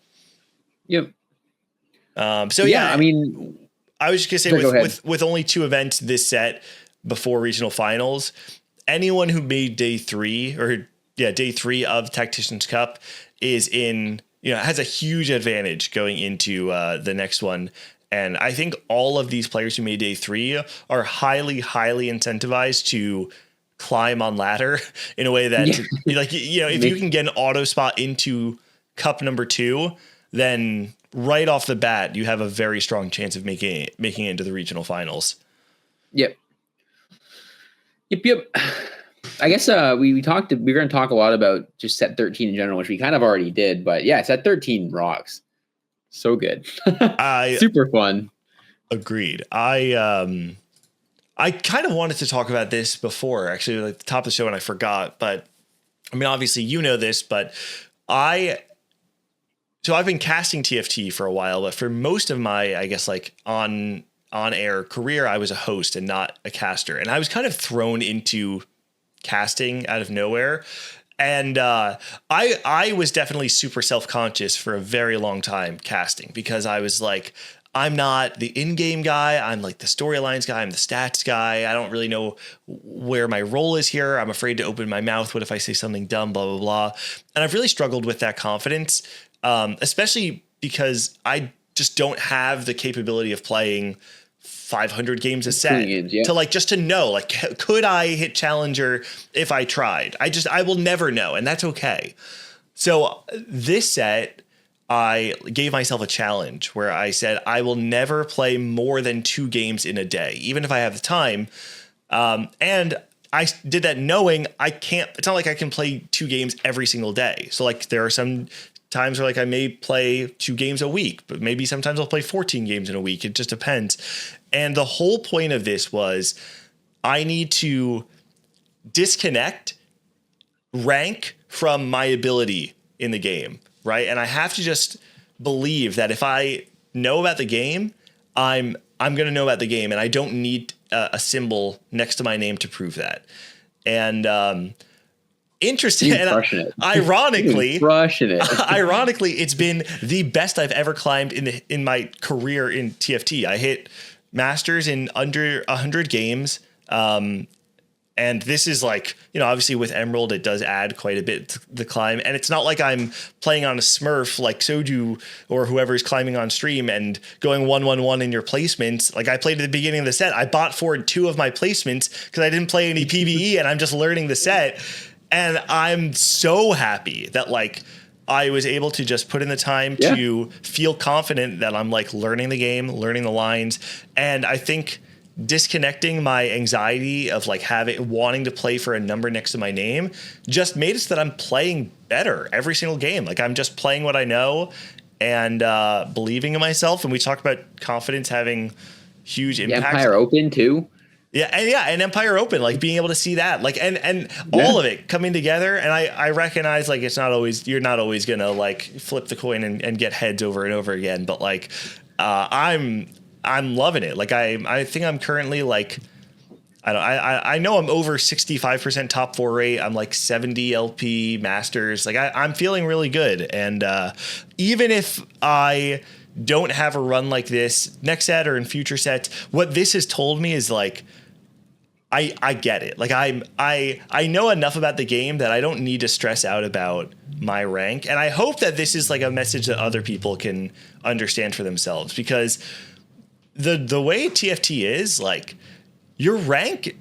Yep. So yeah, I mean, I was just gonna say with only 2 events this set before regional finals, anyone who made day 3 of Tacticians Cup is in, has a huge advantage going into the next one. And I think all of these players who made day 3 are highly, highly incentivized to climb on ladder in a way that like, if you can get an auto spot into cup number 2, then right off the bat, you have a very strong chance of making it into the regional finals. Yep. I guess we're going to talk a lot about just set 13 in general, which we kind of already did, but yeah, set 13 rocks. So good. Super fun. Agreed. I kind of wanted to talk about this before, actually, at the top of the show, and I forgot. But I mean, obviously, this, but I've been casting TFT for a while, but for most of my, I guess, like on air career, I was a host and not a caster, and I was kind of thrown into casting out of nowhere. And I was definitely super self-conscious for a very long time casting, because I was like, I'm not the in-game guy. I'm like the storylines guy. I'm the stats guy. I don't really know where my role is here. I'm afraid to open my mouth. What if I say something dumb, blah, blah, blah. And I've really struggled with that confidence, especially because I just don't have the capability of playing 500 games a set to like, just to know, like, could I hit challenger if I tried? I will never know. And that's okay. So this set, I gave myself a challenge where I said, I will never play more than 2 games in a day, even if I have the time. And I did that knowing I can't, it's not like I can play 2 games every single day. So like, there are some times where like I may play 2 games a week, but maybe sometimes I'll play 14 games in a week. It just depends. And the whole point of this was I need to disconnect rank from my ability in the game, right? And I have to just believe that if I know about the game, I'm going to know about the game, and I don't need a symbol next to my name to prove that. And interesting, and ironically, ironically, it's been the best I've ever climbed in my career in TFT. I hit Masters in under 100 games. And this is like, obviously with Emerald, it does add quite a bit to the climb. And it's not like I'm playing on a Smurf like Soju or whoever's climbing on stream and going 1-1-1 in your placements. Like I played at the beginning of the set. I bought forward 2 of my placements because I didn't play any PvE and I'm just learning the set. And I'm so happy that like I was able to just put in the time to feel confident that I'm like learning the game, learning the lines. And I think disconnecting my anxiety of like wanting to play for a number next to my name just made it so that I'm playing better every single game. Like I'm just playing what I know and believing in myself. And we talked about confidence having huge impact. Empire Open too. And Empire Open, like being able to see that, like, and all of it coming together. And I recognize like you're not always gonna like flip the coin and get heads over and over again. But like I'm loving it. Like I think I'm currently like, I know I'm over 65% top 4 rate. I'm like 70 LP masters. Like I'm feeling really good. And even if I don't have a run like this next set or in future sets, what this has told me is like, I get it. Like I know enough about the game that I don't need to stress out about my rank. And I hope that this is like a message that other people can understand for themselves, because the way TFT is, like, your rank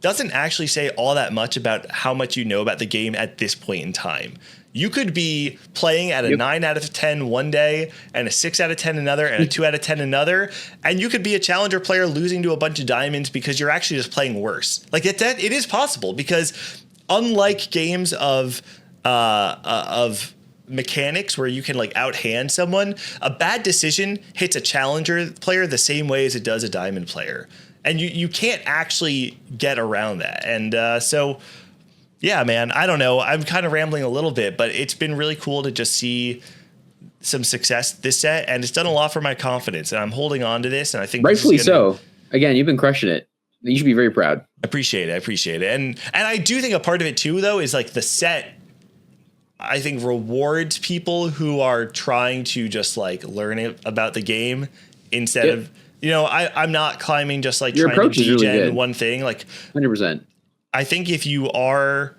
doesn't actually say all that much about how much you know about the game at this point in time. You could be playing at a 9 out of 10 one day and a 6 out of 10 another and a 2 out of 10 another. And you could be a challenger player losing to a bunch of diamonds because you're actually just playing worse. Like it is possible, because unlike games of mechanics where you can like outhand someone, a bad decision hits a challenger player the same way as it does a diamond player. And you can't actually get around that. And so... yeah, man, I don't know. I'm kind of rambling a little bit, but it's been really cool to just see some success this set, and it's done a lot for my confidence, and I'm holding on to this, and I think rightfully so. Again, you've been crushing it. You should be very proud. I appreciate it. And I do think a part of it too, though, is like the set, I think, rewards people who are trying to just like learn about the game instead of, you know, I'm not climbing just like your trying to approach is really degen good. one thing. Like 100%. I think if you are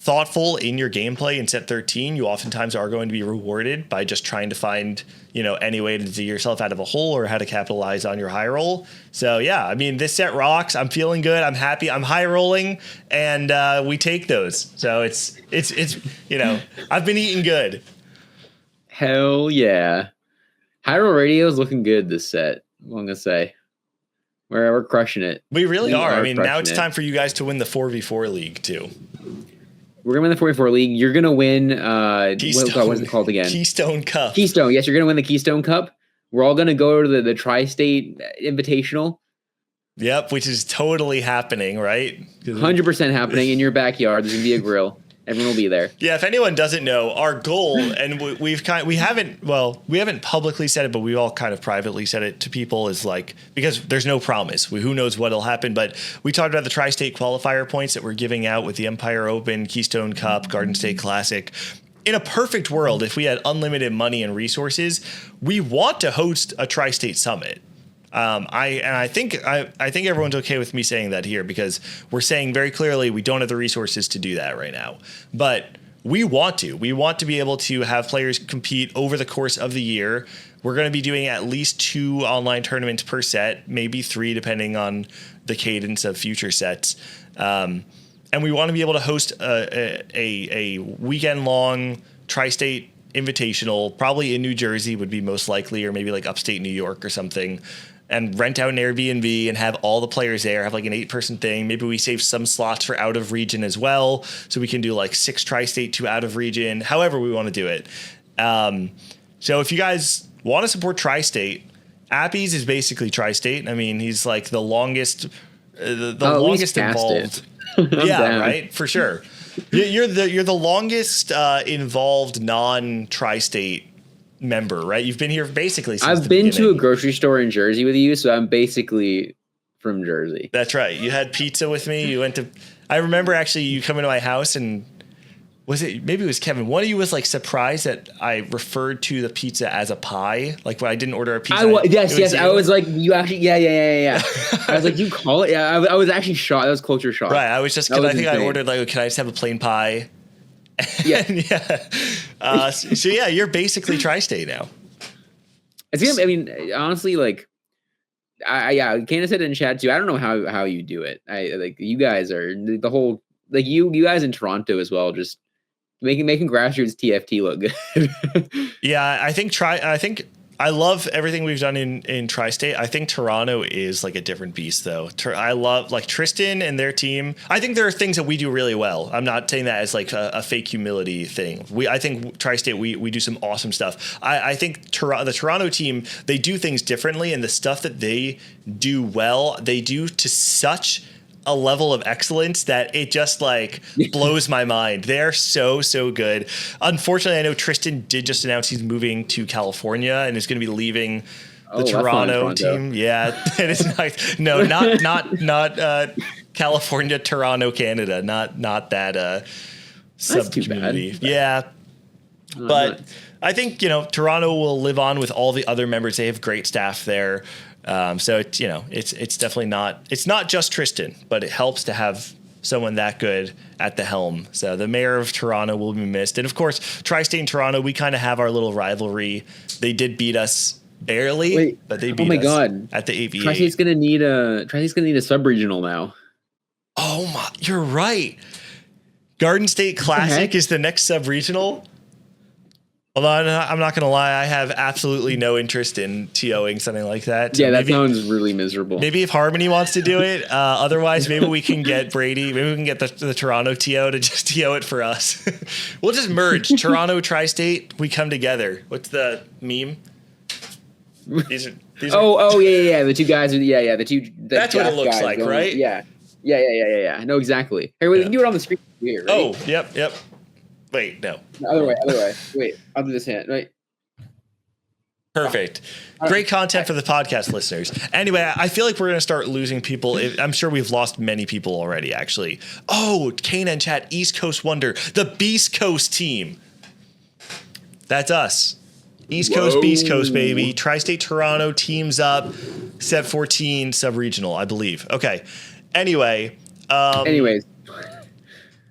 thoughtful in your gameplay in set 13, you oftentimes are going to be rewarded by just trying to find, you know, any way to dig yourself out of a hole or how to capitalize on your high roll. So yeah, I mean, this set rocks. I'm feeling good. I'm happy. I'm high rolling, and we take those. So it's you know, I've been eating good. Hell yeah. High roll radio is looking good this set. I'm gonna say. We're crushing it. We really are. I mean, now it's time for you guys to win the 4v4 league too. We're gonna win the 44 league. You're gonna win. What is it called again? Keystone Cup. Keystone. Yes, you're gonna win the Keystone Cup. We're all gonna go to the Tri-State Invitational. Yep, which is totally happening, right? 100% happening in your backyard. There's gonna be a grill. Everyone will be there. Yeah, if anyone doesn't know, our goal, and we haven't publicly said it, but we all kind of privately said it to people, is like, because there's no promise. Who knows what'll happen, but we talked about the Tri-State qualifier points that we're giving out with the Empire Open, Keystone Cup, Garden State Classic. In a perfect world, if we had unlimited money and resources, we want to host a Tri-State Summit. I think everyone's okay with me saying that here, because we're saying very clearly we don't have the resources to do that right now, but we want to be able to have players compete over the course of the year. We're going to be doing at least 2 online tournaments per set, maybe 3 depending on the cadence of future sets. And we want to be able to host a weekend long Tri-State Invitational, probably in New Jersey would be most likely, or maybe like upstate New York or something, and rent out an Airbnb and have all the players there, have like an 8-person thing. Maybe we save some slots for out of region as well, so we can do like 6 Tri-State, 2 out of region, however we want to do it. So if you guys want to support Tri-State, Appies is basically Tri-State. I mean, he's like the longest, longest involved. Yeah, down. right, for sure. You're the longest involved non-Tri-State member, right? You've been here basically since I've been to a grocery store in Jersey with you, so I'm basically from Jersey. That's right. You had pizza with me. You went to... I remember actually you coming to my house, and maybe it was Kevin. One of you was like surprised that I referred to the pizza as a pie. Like when I didn't order a pizza. Yes. I was like, you actually, yeah. I was like, you call it? Yeah, I was actually shocked. That was culture shock. Right. I was just, because I think I ordered like, can I just have a plain pie? Yeah. Yeah. So yeah, you're basically Tri-State now. I mean, honestly, like, Candace said in chat too. I don't know how you do it. Like, you guys are the whole, like you guys in Toronto as well, just making grassroots TFT look good. Yeah, I think I love everything we've done in Tri-State. I think Toronto is like a different beast, though. I love like Tristan and their team. I think there are things that we do really well. I'm not saying that as like a fake humility thing. I think Tri-State, we do some awesome stuff. I think the Toronto team, they do things differently, and the stuff that they do well, they do to such a level of excellence that it just like blows my mind. They're so good. Unfortunately, I know Tristan did just announce he's moving to California and is going to be leaving the Toronto team. Yeah, it is nice. No, not California, Toronto, Canada. Not that sub-community. Yeah, but I think Toronto will live on with all the other members. They have great staff there. So it's definitely not just Tristan, but it helps to have someone that good at the helm. So the mayor of Toronto will be missed. And of course, Tri-State and Toronto, we kind of have our little rivalry. They did beat us barely, but they beat us at the AVA. Tri-State's gonna need a sub-regional now. Oh my, you're right. Garden State Classic is the next sub-regional. Although I'm not going to lie, I have absolutely no interest in TOing something like that. So that sounds really miserable. Maybe if Harmony wants to do it. Otherwise, maybe we can get Brady. Maybe we can get the Toronto TO to just TO it for us. We'll just merge. Toronto, Tri-State, we come together. What's the meme? These are yeah. The two guys the two. That's what it looks like, right? Yeah. I know exactly. Hey, we can do it on the screen here. Right? Oh, yep. Wait, no. Other way. Wait, I'll do this hand. Wait. Perfect. Great content for the podcast listeners. Anyway, I feel like we're going to start losing people. I'm sure we've lost many people already, actually. Oh, Kane and chat, East Coast Wonder, the Beast Coast team. That's us. East Coast, Beast Coast, baby. Tri-State Toronto teams up. Set 14 sub-regional, I believe. Okay. Anyway. Anyways.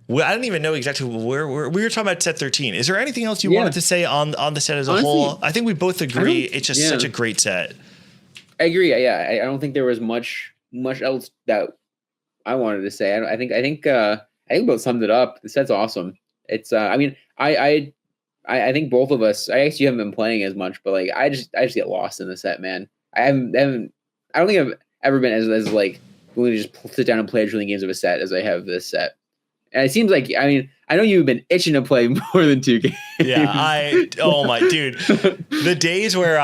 Well, I don't even know exactly where we were talking about set 13. Is there anything else you wanted to say on the set as a whole? I think we both agree it's just such a great set. I agree. Yeah, I don't think there was much else that I wanted to say. I think both summed it up. The set's awesome. It's I think both of us. I actually haven't been playing as much, but like I just get lost in the set, man. I don't think I've ever been as like willing to just sit down and play as many games of a set as I have this set. And it seems like, I know you've been itching to play more than 2 games. Yeah, oh my dude. The days where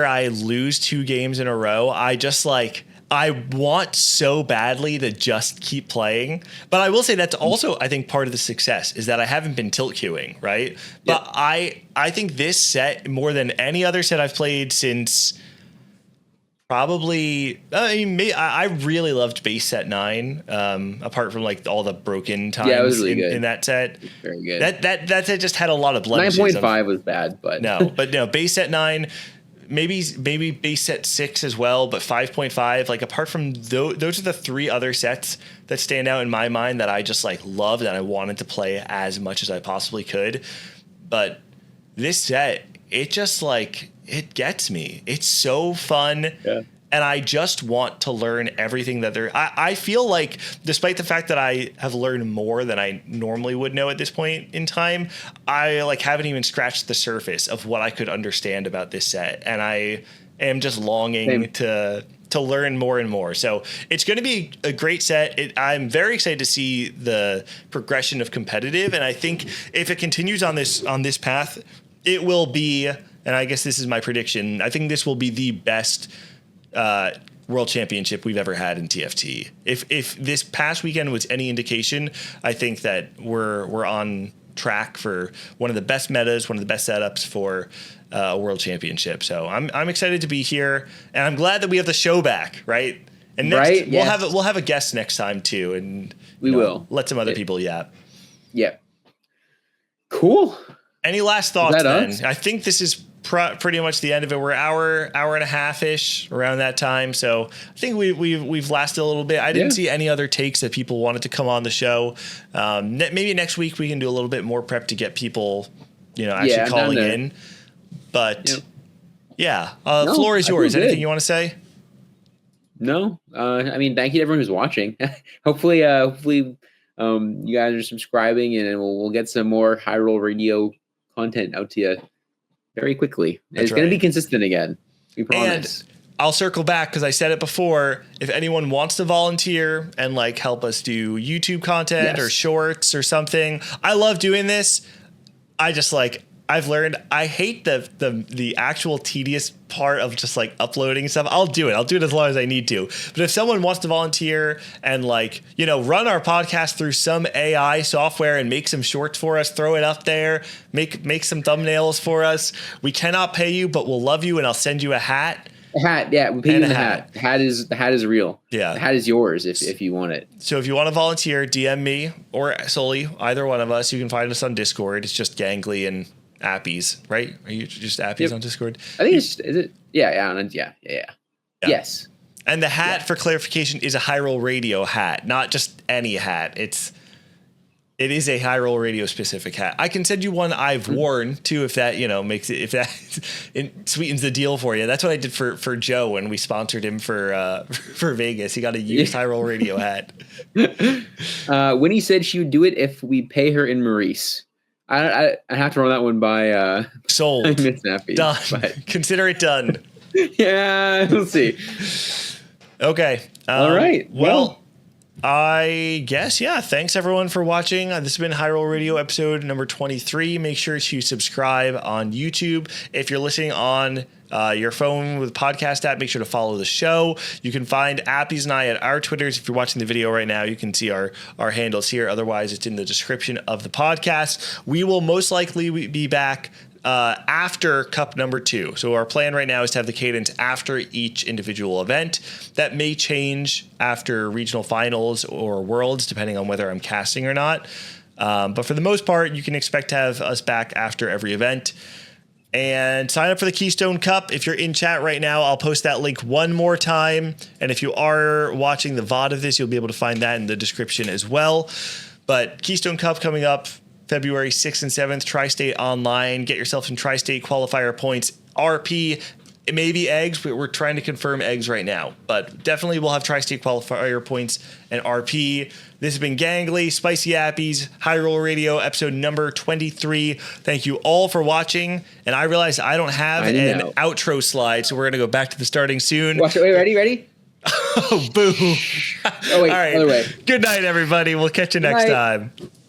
I lose 2 games in a row, I just like, I want so badly to just keep playing. But I will say that's also, I think, part of the success is that I haven't been tilt queuing, right? But I think this set, more than any other set I've played since probably, I really loved base set 9. Apart from like all the broken times it was really good in that set. Very good. That set just had a lot of blemishes. 9.5 was bad, but no, base set 9, maybe base set 6 as well, but 5.5. Like apart from those are the 3 other sets that stand out in my mind that I just like loved and I wanted to play as much as I possibly could. But this set, it just like, it gets me. It's so fun. Yeah. And I just want to learn everything that I feel like despite the fact that I have learned more than I normally would know at this point in time, I like haven't even scratched the surface of what I could understand about this set. And I am just longing to learn more and more. So it's going to be a great set. I'm very excited to see the progression of competitive. And I think if it continues on this path, it will be, and I guess this is my prediction, I think this will be the best world championship we've ever had in TFT. If this past weekend was any indication, I think that we're on track for one of the best metas, one of the best setups for a world championship. So I'm excited to be here, and I'm glad that we have the show back, right? And next, we'll have a guest next time too, and we will let some other people yap. Yeah. Cool. Any last thoughts then? Us? I think this is pretty much the end of it. We're hour and a half ish around that time. So I think we've lasted a little bit. I didn't see any other takes that people wanted to come on the show. Maybe next week we can do a little bit more prep to get people, actually calling in. But floor is yours. Anything you want to say? No. Thank you to everyone who's watching. Hopefully, you guys are subscribing, and we'll get some more High Roll Radio content out to you very quickly. It's going to be consistent again. We promise. And I'll circle back because I said it before. If anyone wants to volunteer and like help us do YouTube content or shorts or something, I love doing this. I just I've learned I hate the actual tedious part of just like uploading stuff. I'll do it as long as I need to. But if someone wants to volunteer and run our podcast through some AI software and make some shorts for us, throw it up there, make some thumbnails for us. We cannot pay you, but we'll love you and I'll send you a hat. A hat, yeah, we pay you the hat. The hat is real. Yeah, the hat is yours if you want it. So if you want to volunteer, DM me or Sully, either one of us. You can find us on Discord. It's just Gangly and Appies, right? Are you just Appies on Discord? I think is it? Yeah. Yes. And the hat, for clarification, is a High Roll Radio hat, not just any hat. It's It is a High Roll Radio specific hat. I can send you one I've worn too, if that, makes it, if that it sweetens the deal for you. That's what I did for Joe when we sponsored him for Vegas. He got a used High Roll Radio hat. Winnie said she would do it if we pay her in Maurice. I have to run that one by Sold. Miss Snappy. Done. But Consider it done. yeah, we'll see. Okay. All right. Well, I guess, yeah. Thanks everyone for watching. This has been High Roll Radio episode number 23. Make sure to subscribe on YouTube. If you're listening on your phone with podcast app, make sure to follow the show. You can find Appies and I at our Twitters. If you're watching the video right now, you can see our handles here. Otherwise, it's in the description of the podcast. We will most likely be back after Cup number 2. So our plan right now is to have the cadence after each individual event. That may change after regional finals or worlds, depending on whether I'm casting or not. But for the most part, you can expect to have us back after every event. And sign up for the Keystone Cup. If you're in chat right now, I'll post that link one more time. And if you are watching the VOD of this, you'll be able to find that in the description as well. But Keystone Cup coming up February 6th and 7th, Tri-State Online. Get yourself some Tri-State qualifier points. RP, maybe eggs. We're trying to confirm eggs right now. But definitely we'll have Tri-State qualifier points and RP. This has been Gangly, Spicy Appies, High Roll Radio, episode number 23. Thank you all for watching. And I realized I don't have an outro slide, so we're going to go back to the starting soon. Watch it. Wait, ready? Oh, boo. Oh, wait, all right. other way. Good night, everybody. We'll catch you next time.